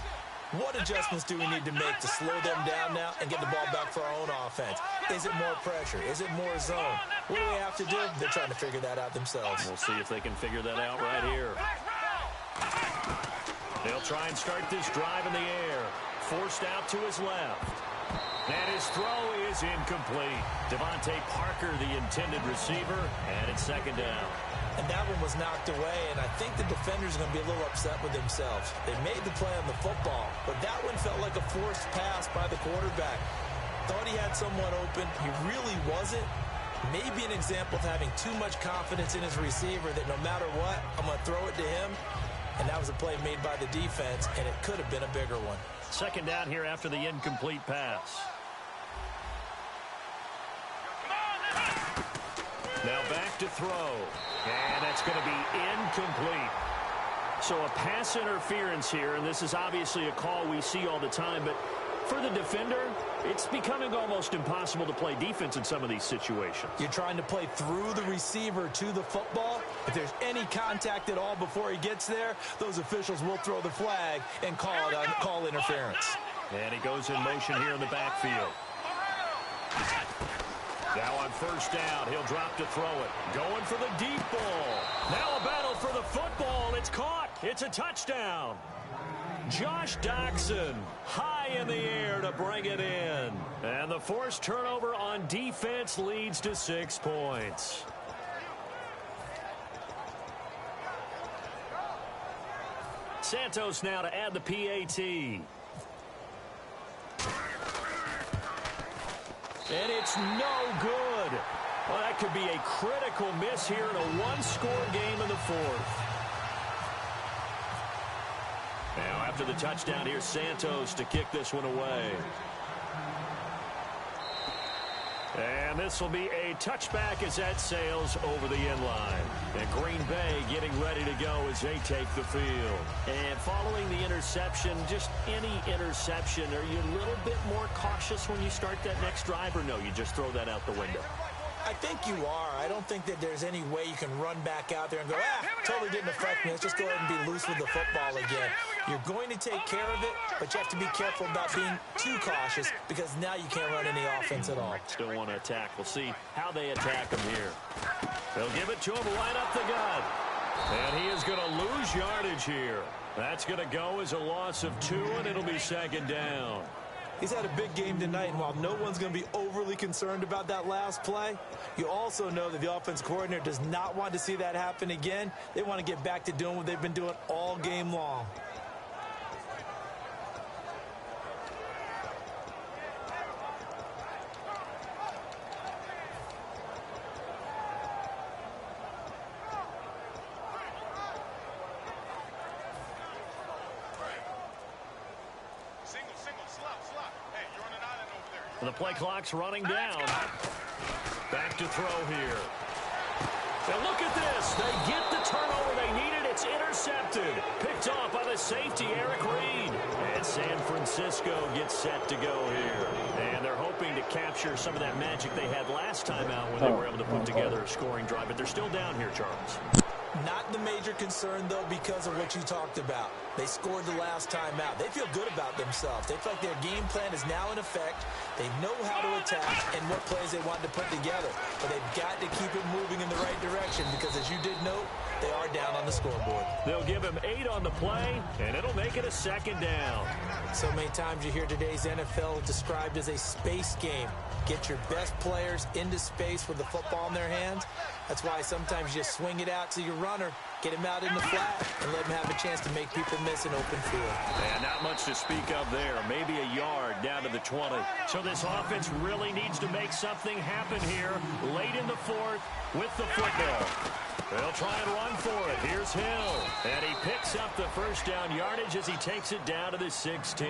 What adjustments do we need to make to slow them down now and get the ball back for our own offense? Is it more pressure? Is it more zone? What do they have to do? They're trying to figure that out themselves. We'll see if they can figure that out right here. They'll try and start this drive in the air. Forced out to his left. And his throw is incomplete. Devontae Parker, the intended receiver, and it's second down. And that one was knocked away, and I think the defenders are going to be a little upset with themselves. They made the play on the football, but that one felt like a forced pass by the quarterback. Thought he had someone open. He really wasn't. Maybe an example of having too much confidence in his receiver that no matter what, I'm going to throw it to him. And that was a play made by the defense, and it could have been a bigger one. Second down here after the incomplete pass. Now back to throw. And that's going to be incomplete. So a pass interference here, and this is obviously a call we see all the time, but for the defender, it's becoming almost impossible to play defense in some of these situations. You're trying to play through the receiver to the football. If there's any contact at all before he gets there, those officials will throw the flag and call interference. And he goes in motion here in the backfield. Now on first down, he'll drop to throw it. Going for the deep ball. Now a battle for the football. It's caught. It's a touchdown. Josh Doctson high in the air to bring it in. And the forced turnover on defense leads to 6 points. Santos now to add the PAT. And it's no good. Well, that could be a critical miss here in a one-score game in the fourth. Now, after the touchdown, here's Santos to kick this one away. And this will be a touchback as that sails over the end line. And Green Bay getting ready to go as they take the field. And following the interception, just any interception, are you a little bit more cautious when you start that next drive, or no, you just throw that out the window? I think you are. I don't think that there's any way you can run back out there and go, totally didn't affect me. Let's just go ahead and be loose with the football again. You're going to take care of it, but you have to be careful about being too cautious because now you can't run any offense at all. Still want to attack. We'll see how they attack him here. They'll give it to him right up the gut. And he is going to lose yardage here. That's going to go as a loss of 2, and it'll be second down. He's had a big game tonight, and while no one's going to be overly concerned about that last play, you also know that the offense coordinator does not want to see that happen again. They want to get back to doing what they've been doing all game long. The play clock's running down. Back to throw here. And look at this. They get the turnover they needed. It's intercepted. Picked off by the safety, Eric Reed. And San Francisco gets set to go here. And they're hoping to capture some of that magic they had last time out when they were able to put together a scoring drive. But they're still down here, Charles. Not the major concern, though, because of what you talked about. They scored the last time out. They feel good about themselves. They feel like their game plan is now in effect. They know how to attack and what plays they want to put together. But they've got to keep it moving in the right direction because, as you did note, they are down on the scoreboard. They'll give him 8 on the play, and it'll make it a second down. So many times you hear today's NFL described as a space game. Get your best players into space with the football in their hands. That's why sometimes you just swing it out to your runner, get him out in the flat, and let him have a chance to make people miss an open field. And not much to speak of there. Maybe a yard down to the 20. So this offense really needs to make something happen here late in the fourth with the football. They'll try and run for it. Here's Hill. And he picks up the first down yardage as he takes it down to the 16.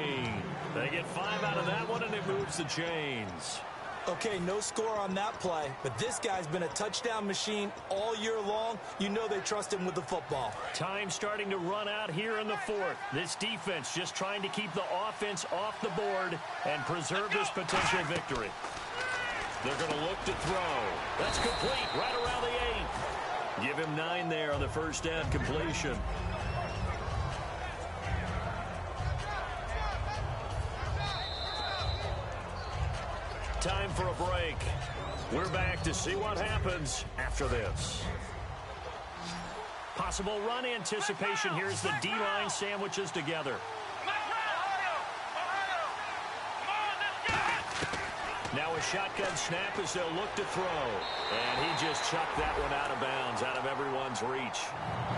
They get 5 out of that one, and it moves the chains. Okay, no score on that play, but this guy's been a touchdown machine all year long. You know they trust him with the football. Time starting to run out here in the fourth. This defense just trying to keep the offense off the board and preserve this potential victory. They're going to look to throw. That's complete right around the 8. Give him 9 there on the first down completion. Time for a break. We're back to see what happens after this. Possible run anticipation. Here's the D-line sandwiches together. Now a shotgun snap as they'll look to throw. And he just chucked that one out of bounds, out of everyone's reach.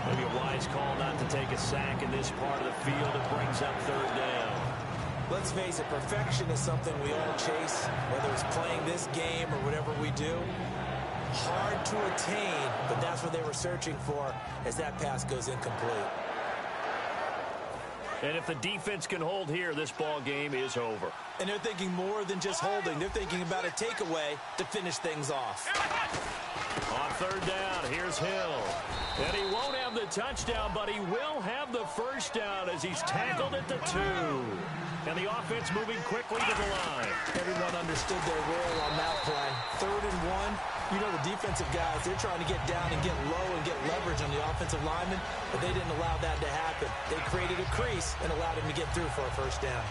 Maybe a wise call not to take a sack in this part of the field. It brings up third down. Let's face it, perfection is something we all chase, whether it's playing this game or whatever we do. Hard to attain, but that's what they were searching for as that pass goes incomplete. And if the defense can hold here, this ball game is over. And they're thinking more than just holding. They're thinking about a takeaway to finish things off. On third down, here's Hill. And he won't have the touchdown, but he will have the first down as he's tackled at the 2. And the offense moving quickly to the line. Everyone understood their role on that play. 3rd and 1. You know the defensive guys, they're trying to get down and get low and get leverage on the offensive lineman, but they didn't allow that to happen. They created a crease and allowed him to get through for a first down.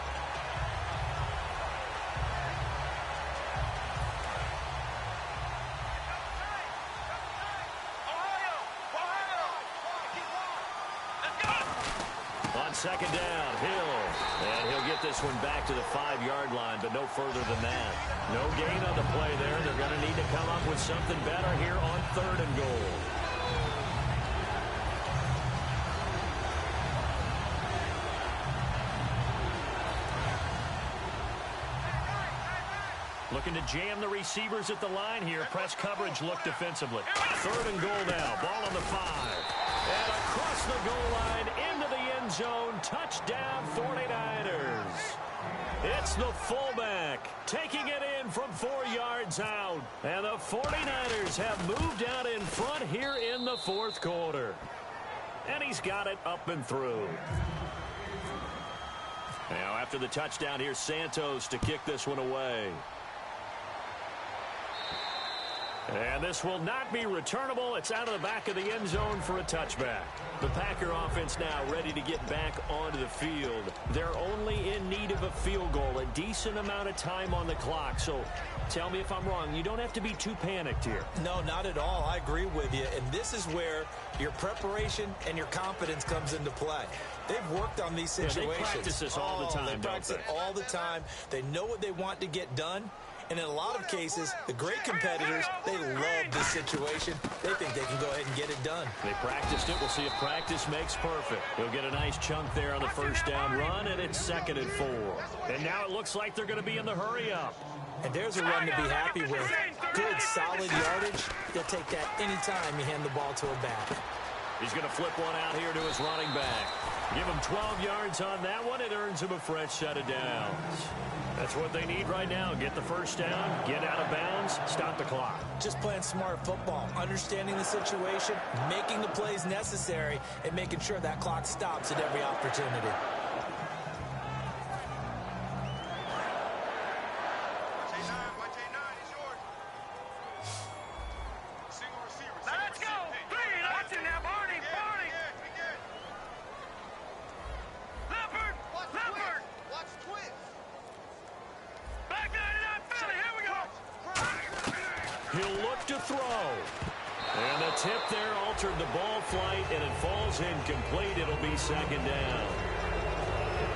On second down, Hill. And he'll get this one back to the 5-yard line, but no further than that. No gain on the play there. They're going to need to come up with something better here on 3rd and goal. Looking to jam the receivers at the line here. Press coverage look defensively. 3rd and goal now. Ball on the 5. And across the goal line into the end zone. Touchdown 49ers. It's the fullback taking it in from 4 yards out. And the 49ers have moved out in front here in the 4th quarter. And he's got it up and through. Now after the touchdown, here's Santos to kick this one away. And this will not be returnable. It's out of the back of the end zone for a touchback. The Packer offense now ready to get back onto the field. They're only in need of a field goal, a decent amount of time on the clock. So Tell me if I'm wrong. You don't have to be too panicked here. No, not at all. I agree with you. And this is where your preparation and your confidence comes into play. They've worked on these situations. Yeah, they practice this all the time, They practice it all the time. They know what they want to get done. And in a lot of cases, the great competitors, they love this situation. They think they can go ahead and get it done. They practiced it. We'll see if practice makes perfect. He'll get a nice chunk there on the first down run, and it's 2nd and 4. And now it looks like they're going to be in the hurry-up. And there's a run to be happy with. Good, solid yardage. He'll take that anytime you hand the ball to a back. He's going to flip one out here to his running back. Give him 12 yards on that one. It earns him a fresh set of downs. That's what they need right now. Get the first down, get out of bounds, stop the clock. Just playing smart football, understanding the situation, making the plays necessary, and making sure that clock stops at every opportunity. He'll look to throw. And the tip there altered the ball flight, and it falls incomplete. It'll be 2nd down.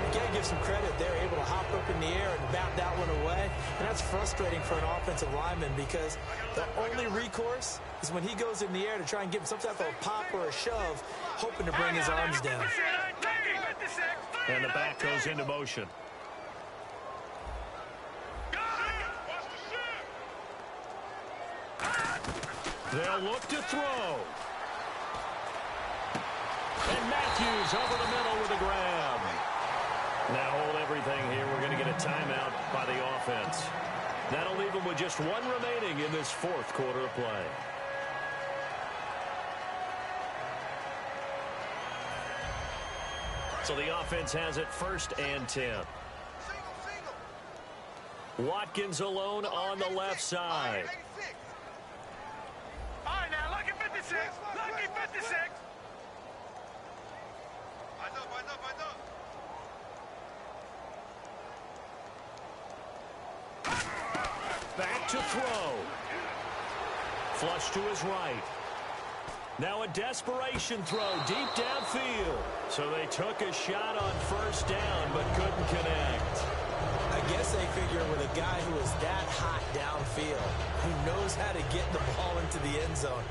You got to give some credit. They're able to hop up in the air and bat that one away. And that's frustrating for an offensive lineman because the only recourse is when he goes in the air to try and give him some type of a pop or a shove, hoping to bring his arms down. And the back goes into motion. They'll look to throw. And Matthews over the middle with a grab. Now hold everything here. We're going to get a timeout by the offense. That'll leave them with just one remaining in this 4th quarter of play. So the offense has it 1st and 10. Watkins alone on the left side. All right, now, lucky 56. Lucky 56. Eyes up, eyes up, eyes up. Back to throw. Flush to his right. Now a desperation throw deep downfield. So they took a shot on 1st down, but couldn't connect. I guess they figure with a guy who is that hot downfield, who knows how to get the ball into the end zone,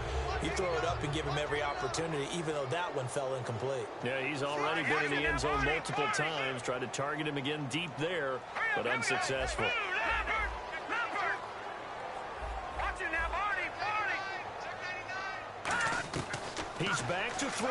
you throw it up and give him every opportunity, even though that one fell incomplete. Yeah, he's already been in the end zone multiple times. Tried to target him again deep there, but unsuccessful. He's back to throw.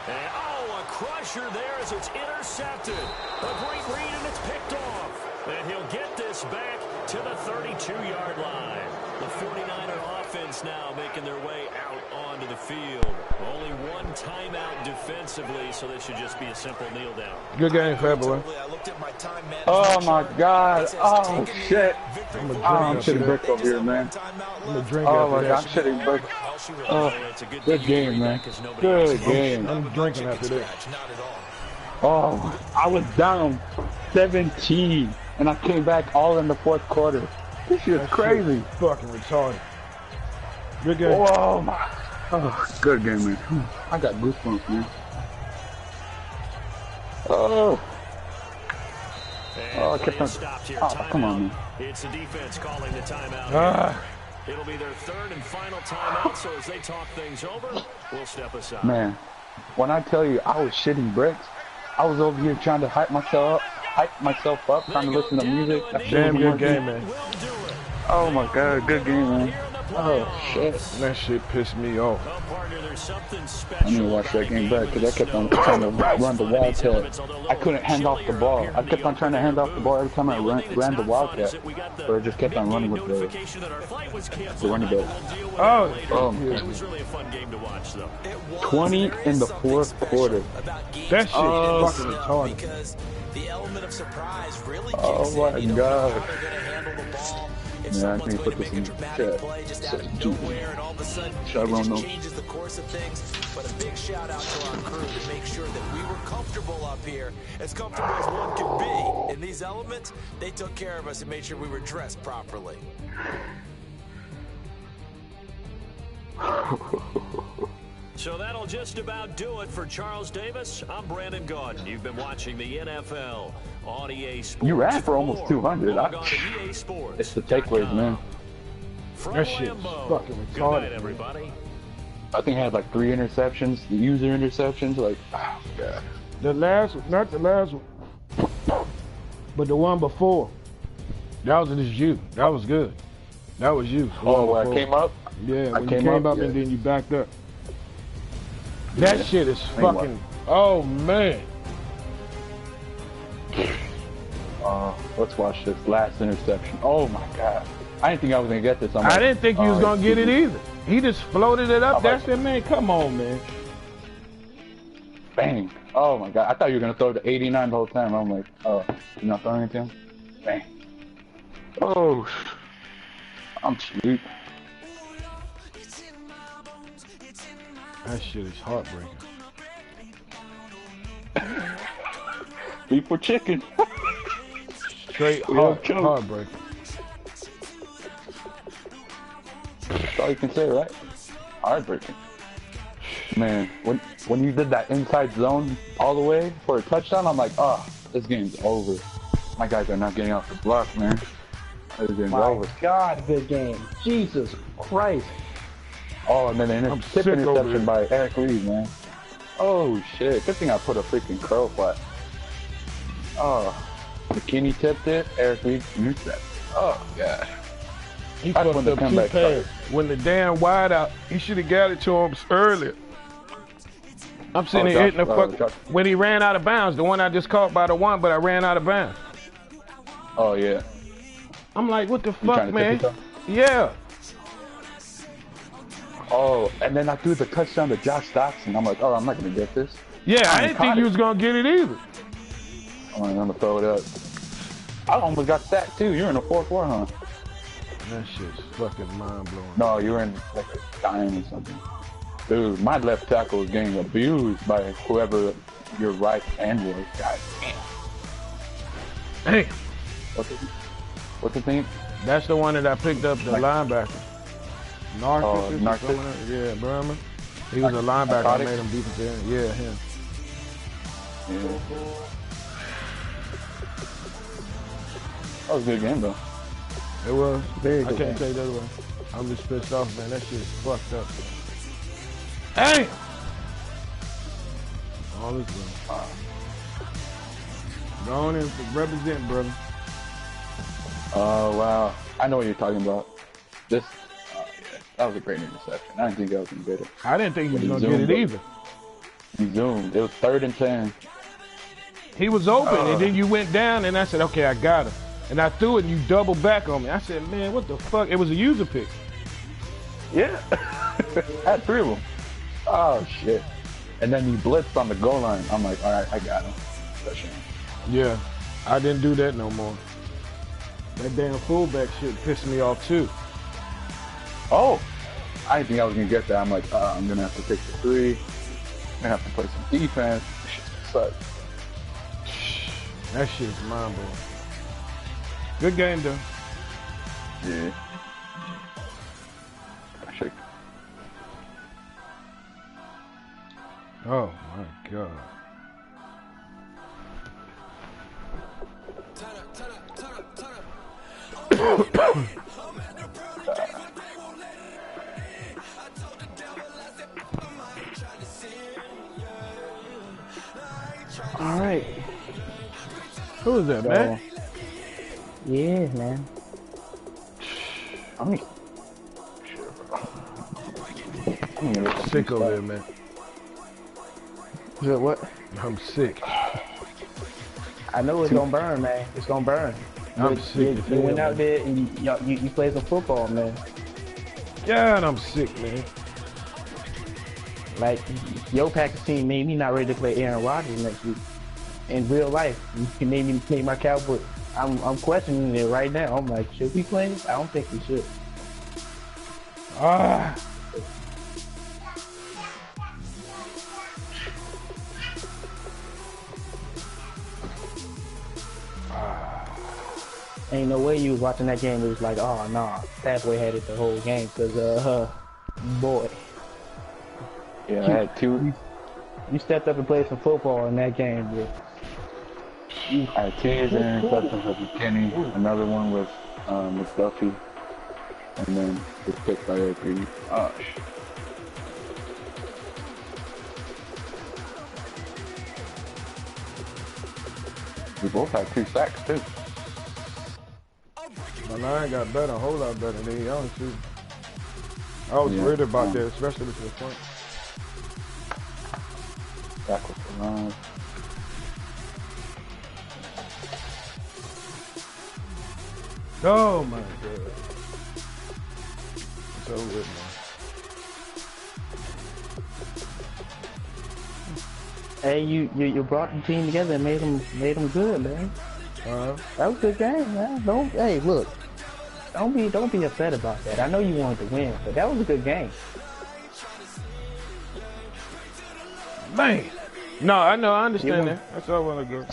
And, a crusher there as it's intercepted. A great read, and it's picked off. And he'll get this back to the 32-yard line. The 49er offense now making their way out onto the field. Only one timeout defensively, so this should just be a simple kneel down. Good game, February. Oh, my God. Oh, shit. I'm shitting brick over here, man. I'm a drink Oh, my God. I'm shitting brick. Good game, man. Good game. I'm drinking after this. Oh, I was down 17, and I came back all in the 4th quarter. This shit is crazy. Fucking retarded. Good game. Oh, my. Oh, good game, man. I got goosebumps, man. Oh. Oh, I kept on. Oh, come on, man. It's the defense calling the timeout. It'll be their 3rd and final timeout, so as they talk things over, we'll step aside. Man, when I tell you I was shitting bricks, I was over here trying to hype myself up, trying to listen to music. Damn good game, man. Oh my God, good game, man. Oh shit. That shit pissed me off. I need to watch that game back because I kept on trying to run the Wildcat. I couldn't hand off the ball. I kept on trying to hand off the ball every time I ran the Wildcat, but I just kept on running with the running back. Oh, It was really a fun game to watch, though. 20 in the 4th quarter. That shit fucking retarded. The element of surprise really oh my God. how they're going to handle the ball If someone's going to make a dramatic play just out of nowhere and all of a sudden it just changes the course of things. But a big shout out to our crew to make sure that we were comfortable up here, as comfortable as one could be. In these elements, they took care of us and made sure we were dressed properly. So that'll just about do it for Charles Davis. I'm Brandon Gaudin. You've been watching the NFL on EA Sports. You ran for almost 200. It's the takeaways, man. That shit's fucking retarded. Good night, everybody. I think I had like 3 interceptions. The user interceptions, like, oh god. The last one, not the last one, but the one before. That was just you. That was good. That was you. Oh, when I came up? Yeah, when you came up and then you backed up. That shit is fucking. Oh man. Let's watch this last interception. Oh my god. I didn't think I was gonna get this. I didn't think you was gonna get it either. He just floated it up. That's it, man. Come on, man. Bang. Oh my god. I thought you were gonna throw the 89 the whole time. I'm like, oh, you're not throwing anything? Bang. Oh. I'm sweet. That shit is heartbreaking. Beef for chicken. Straight heartbreaking. That's all you can say, right? Heartbreaking. Man, when you did that inside zone all the way for a touchdown, I'm like, oh, this game's over. My guys are not getting off the block, man. This game's over. God, good game. Jesus Christ. Oh, and then the tip interception by Eric Reed, man. Oh, shit. Good thing I put a freaking curl flat. Oh. McKinney tipped it. Eric Reed intercepted. Oh, God. He fucked up 2 passes. When the damn wide out, he should have got it to him earlier. I'm sitting here hitting the fuck. When he ran out of bounds, the one I just caught by the one, but I ran out of bounds. Oh, yeah. I'm like, what the fuck, man? Yeah. Oh, and then I threw the touchdown to Josh Dobson. I'm like, oh, I'm not going to get this. Yeah, I didn't think you was going to get it either. I'm going to throw it up. I almost got sacked, too. You're in a 4-4, huh? That shit's fucking mind-blowing. No, you were in like a dime or something. Dude, my left tackle was getting abused by whoever your right hand was. God damn. Hey. What's the thing? That's the one that I picked up, the linebacker. Narcissus? Yeah, Berman. He was a linebacker. I made him defensive end. Yeah, him. Yeah. That was a good game, though. It was. Very good. I can't take that away. I'm just pissed off, man. That shit's fucked up. Hey! All this good. Go on and represent, brother. Oh, wow. I know what you're talking about. This. That was a great interception. I didn't think I was going to get it. I didn't think he was going to get it either. He zoomed. It was 3rd and 10. He was open, and then you went down, and I said, okay, I got him. And I threw it, and you doubled back on me. I said, man, what the fuck? It was a user pick. Yeah. I had 3 of them. Oh, shit. And then he blitzed on the goal line. I'm like, all right, I got him. Yeah. I didn't do that no more. That damn fullback shit pissed me off, too. Oh, I didn't think I was going to get that. I'm like, I'm going to have to take the 3. I'm going to have to play some defense. This shit's going to suck. That shit's mind-blowing. Good game, though. Yeah. Shake. Oh, my God. All right. Who is that, man? Yeah, man. I'm sick over there, man. Is it what? I'm sick. I know it's gonna burn, man. It's gonna burn. I'm sick. You went out there and you played some football, man. God, I'm sick, man. Like, your Packers team made me not ready to play Aaron Rodgers next week. In real life, you made me make my Cowboys I'm questioning it right now. I'm like, should we play it? I don't think we should. Ain't no way you was watching that game. It was like, oh nah, Pathway had it the whole game because boy. Yeah, I had two. You stepped up and played some football in that game, bro. I had two interceptions at the beginning. Another one was McDuffie, and then was picked by Eric Reed. Oh shit. We both had 2 sacks too. My line got better, a whole lot better than y'all too. I was worried about that, especially with the point. Back with the line. Oh my god. It's over with, man. Hey, you brought the team together and made them good, man. That was a good game, man. Hey, look. Don't be upset about that. I know you wanted to win, but that was a good game. Man. No, I know, I understand that. That's all I want to go.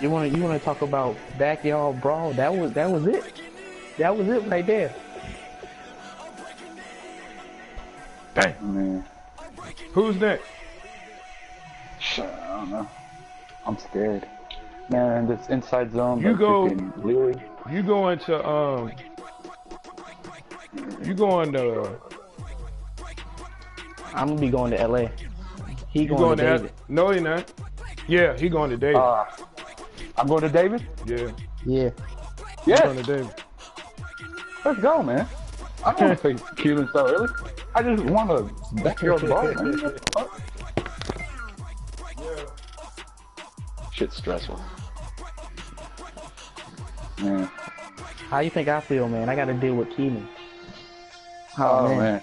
You want to talk about backyard brawl? That was it. That was it right there. Dang. Man. Who's next? I don't know. I'm scared. Man, this inside zone. You go. Leary. You go into You going to? I'm gonna be going to LA. He going to David. No, he not. Yeah, he going to David. I'm going to David? Yeah. Yeah. Yes. Going to David. Let's go, man. I don't want to face Cuban so early. I just want to backyard ball, man. Shit's stressful. Man. How you think I feel, man? I got to deal with Keenan. Oh, man.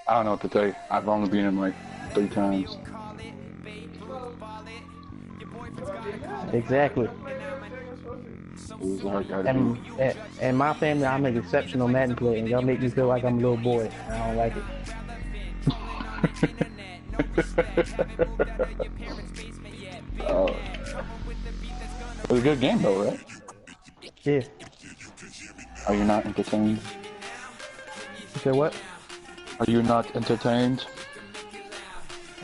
I don't know what to tell you. I've only been in like 3 times. Exactly. It was a hard guy to beat. And my family, I'm an exceptional Madden player, and y'all make me feel like I'm a little boy. I don't like it. It was a good game, though, right? Yeah. Are you not entertained? You said what? Are you not entertained?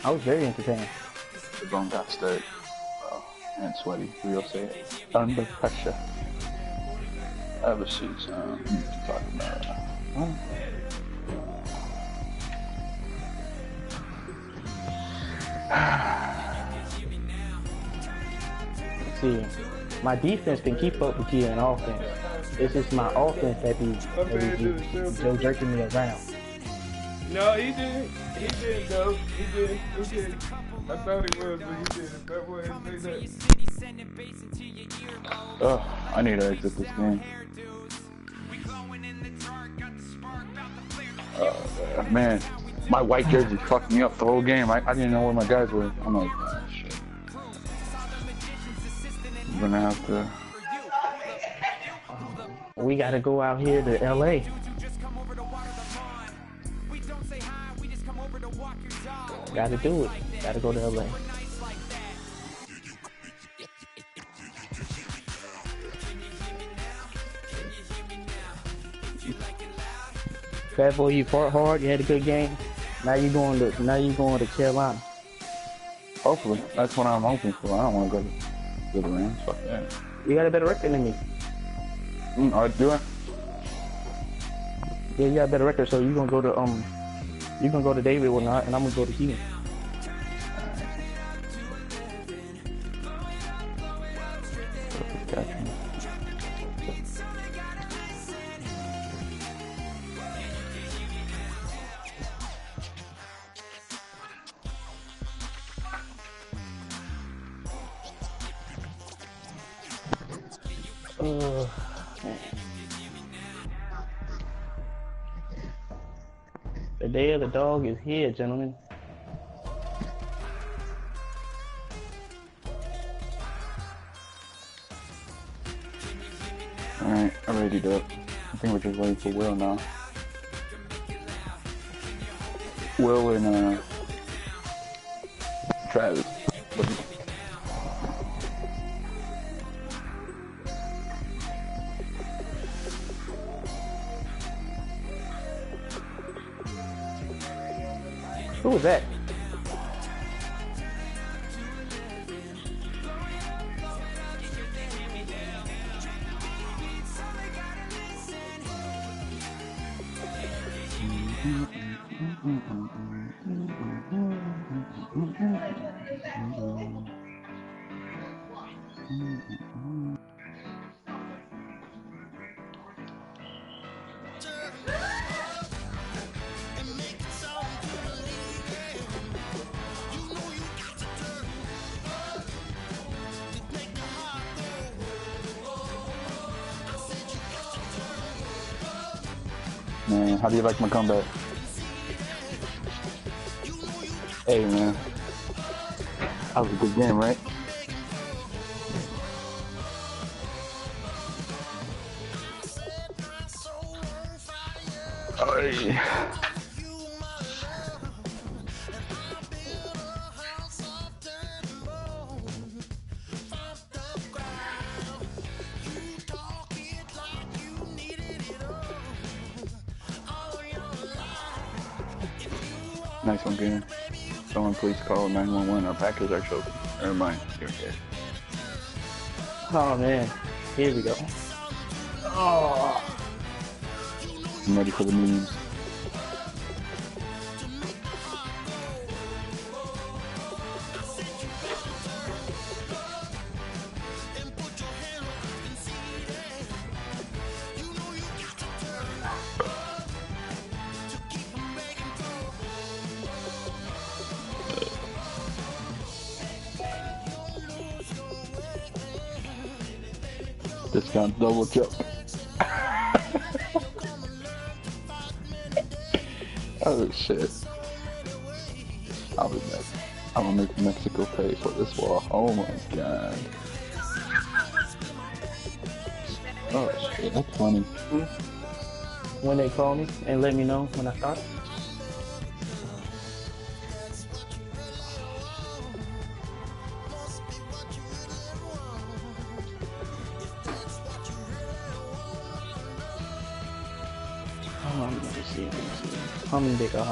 I was very entertained. The bone got stirred. And sweaty, real say. Under pressure. Ever since talking about See, my defense can keep up with you in offense. It's just my offense that be Joe jerking me around. No, he did. He did, though. He did. I thought he was, but he did. That boy say that. I need to exit this game. Man, my white jersey fucked me up the whole game. I didn't know where my guys were. I'm like, oh, shit. I'm gonna have to. We gotta go out here to LA. Gotta do it. Gotta go to LA. Fat boy, you fought hard. You had a good game. Now you going to Carolina. Hopefully, that's what I'm hoping for. I don't want to go to the Rams. Fuck that. You got a better record than me. Do I? Yeah, you got a better record. So you gonna go to David or not, and I'm gonna go to Keenan. The day of the dog is here, gentlemen. readied up. I think we're just waiting for Will now. Will and Travis. Who was that? Man, how do you like my comeback? Hey, man. That was a good game, right? Hey. Nice one, Peter. Someone please call 911. Our packers are choking. Never mind. You're okay. Oh man, here we go. Oh, I'm ready for the memes. Discount double jump. Oh shit. I'll be back. I'm gonna make Mexico pay for this wall. Oh my god. Oh shit, that's funny. when they call me and let me know when I start. Let me see. How many bigger?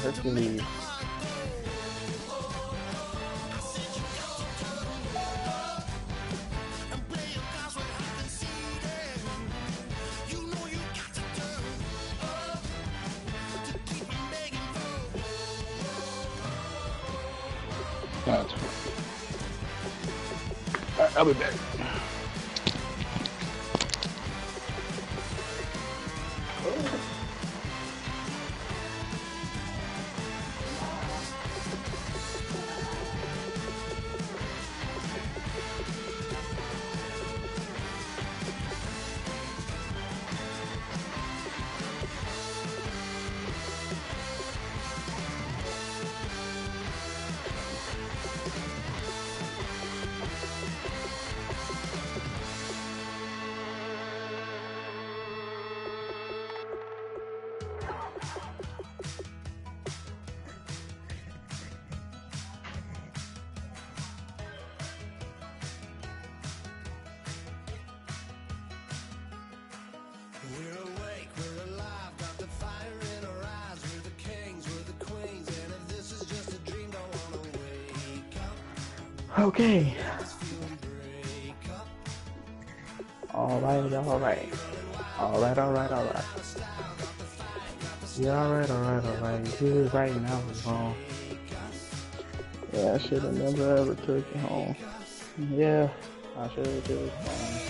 Hercules. Gotcha. I'll be back. Okay. All right. Yeah, all right. Good right now is wrong. Yeah, I should have never ever took it home. Yeah, I should have took it home.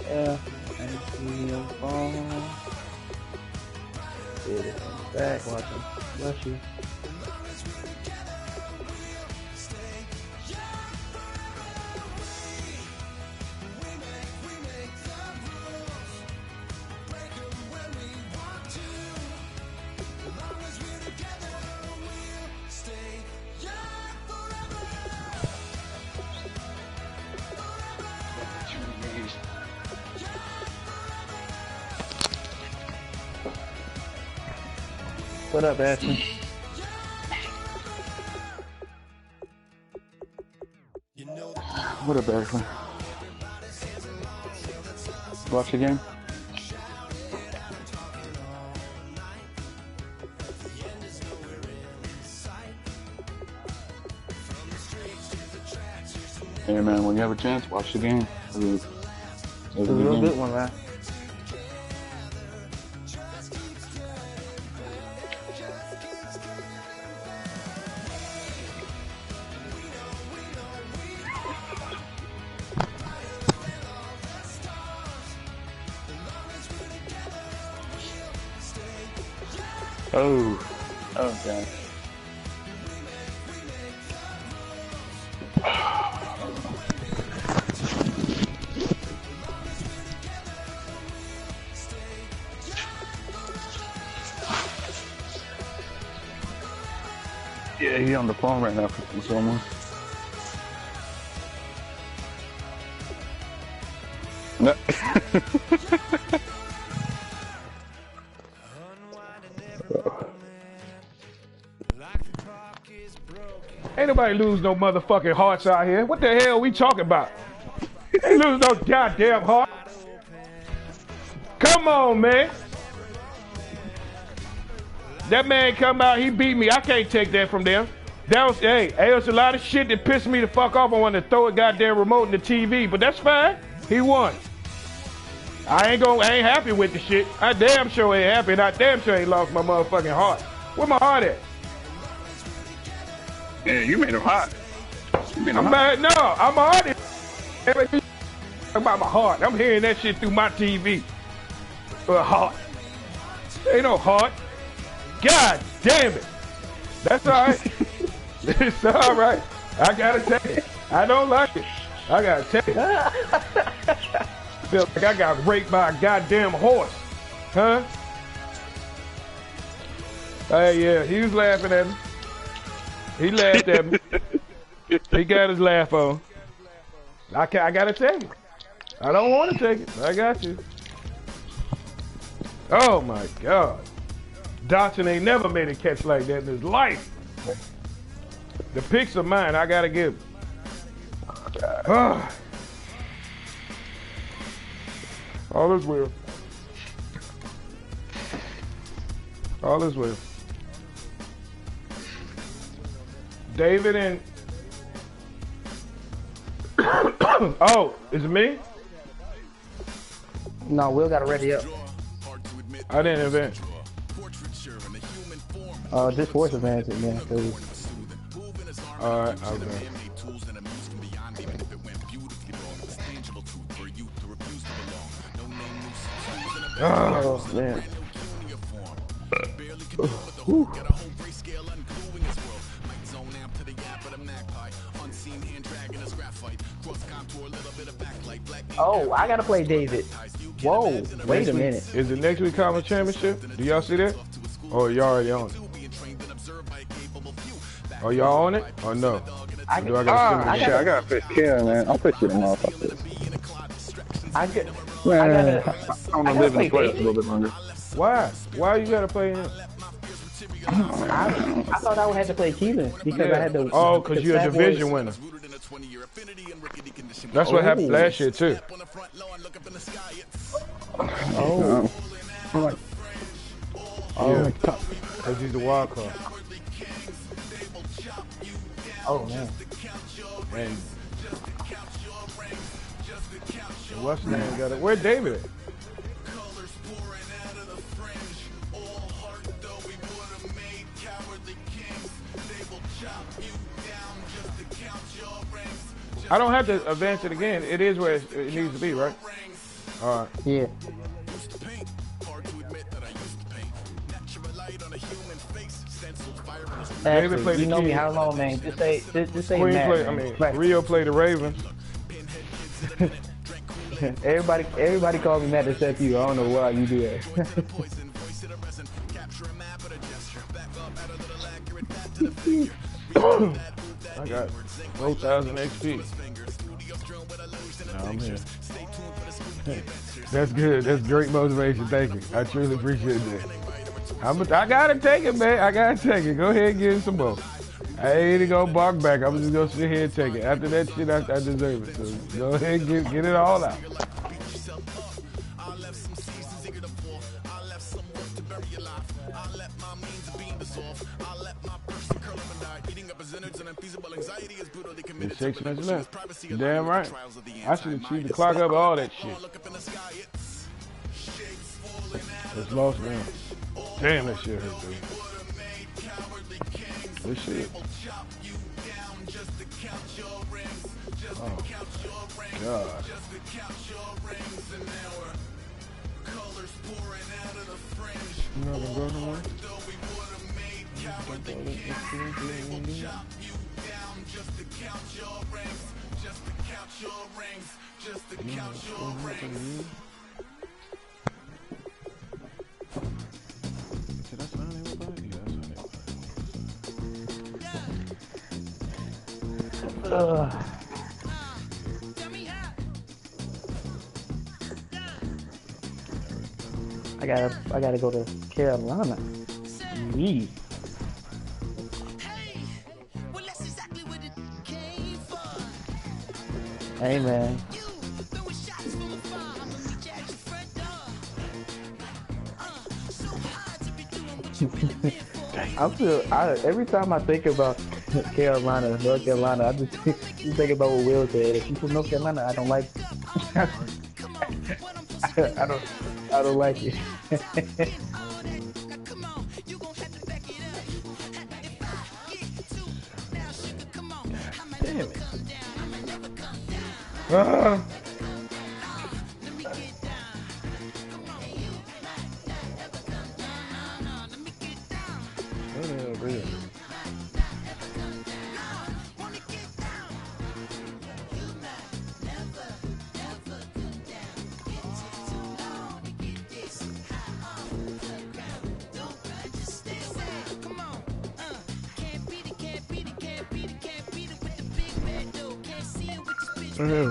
Yeah, and your phone. Did it back, watching. Bless you. What up, Ashton? What up, Ashley? Watch the game? Hey man, when you have a chance, watch the game. It was a real good one, man. Oh, okay. Yeah, he's on the phone right now for someone. No. Ain't nobody lose no motherfucking hearts out here. What the hell we talking about? Ain't lose no goddamn heart. Come on, man. That man come out, he beat me. I can't take that from them. That was, hey, there was a lot of shit that pissed me the fuck off. I wanted to throw a goddamn remote in the TV, but that's fine. He won. I ain't happy with the shit. I damn sure ain't happy, and I damn sure ain't lost my motherfucking heart. Where my heart at? Yeah, you made him hot. I'm mad. No, I'm hard. About my heart. I'm hearing that shit through my TV. Heart. Ain't no heart. God damn it. That's all right. It's all right. I gotta take it. I don't like it. I gotta take it. Feel like I got raped by a goddamn horse. Huh? Hey, yeah, he was laughing at me. He laughed at me. He got his laugh on. I gotta take it. I don't want to take it. I got you. Oh my God. Dotson ain't never made a catch like that in his life. The picks are mine. I gotta give. All is well. All is well. David and oh, is it me? No, Will got to ready up. I didn't event. This voice advantage, man. Alright, okay. Oh, man. Oh, I gotta play David. Whoa, wait a minute. Is it next week conference championship? Do y'all see that? Or y'all already on it? Are y'all on it or no? I gotta pick Karen, man. I'll pick you tomorrow. I want to live in the playoffs a little bit longer. Why? Why you gotta play him? I thought I would have to play Keelan because I had to. Oh, because you're a division winner. That's what happened last year too. Oh. Yeah, because he's the wild card. Oh man. And what's the name got it? Where David at? I don't have to advance it again. It is where it needs to be, right? All right. Yeah. Actually, you know me how long, man. Just say Queen Matt. play, Rio played the Ravens. everybody call me Matt except you. I don't know why you do that. I got 4,000 XP. No, I'm here. That's good. That's great motivation. Thank you. I truly appreciate that. I gotta take it, man. I gotta take it. Go ahead and get some more. I ain't gonna bark back. I'm just gonna sit here and take it. After that shit, I deserve it. So go ahead and get it all out. There's 6 minutes left. You're damn right. I should have chewed the clock up all that shit. It's lost now. Damn, that shit hurt, dude. This shit. Oh, God. You not gonna go nowhere? Did I sign everybody? Yeah, I signed everybody. I gotta go to Carolina. Me. Hey man. Every time I think about Carolina, North Carolina, I just think about what Will said. If you from North Carolina, I don't like I don't like it. Damn it.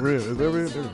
Real. Is that real?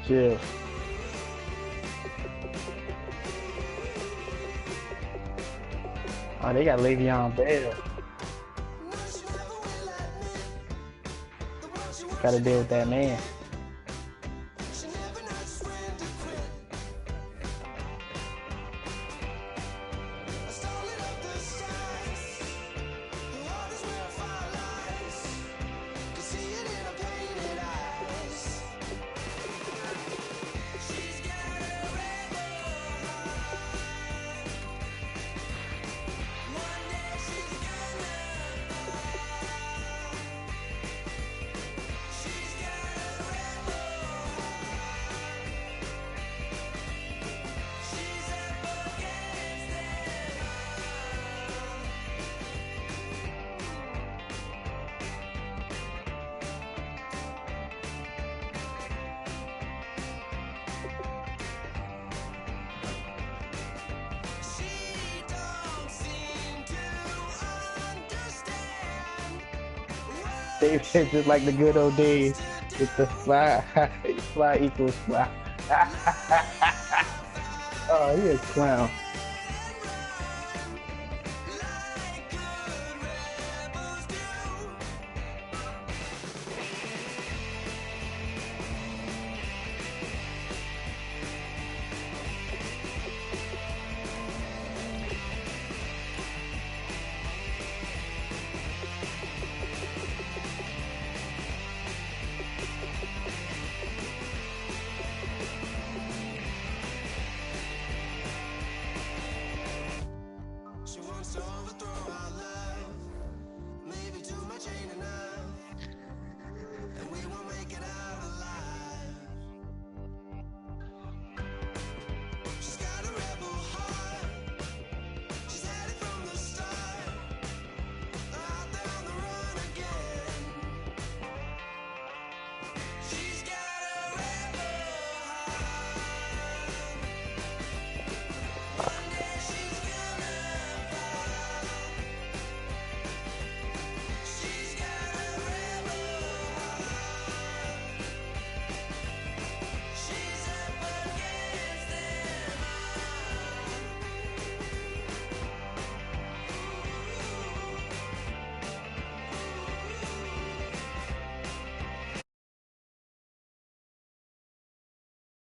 Chill. Oh, they got Le'Veon Bell. Gotta deal with that man. They just like the good old days with the fly, fly equals fly. Oh, he a clown.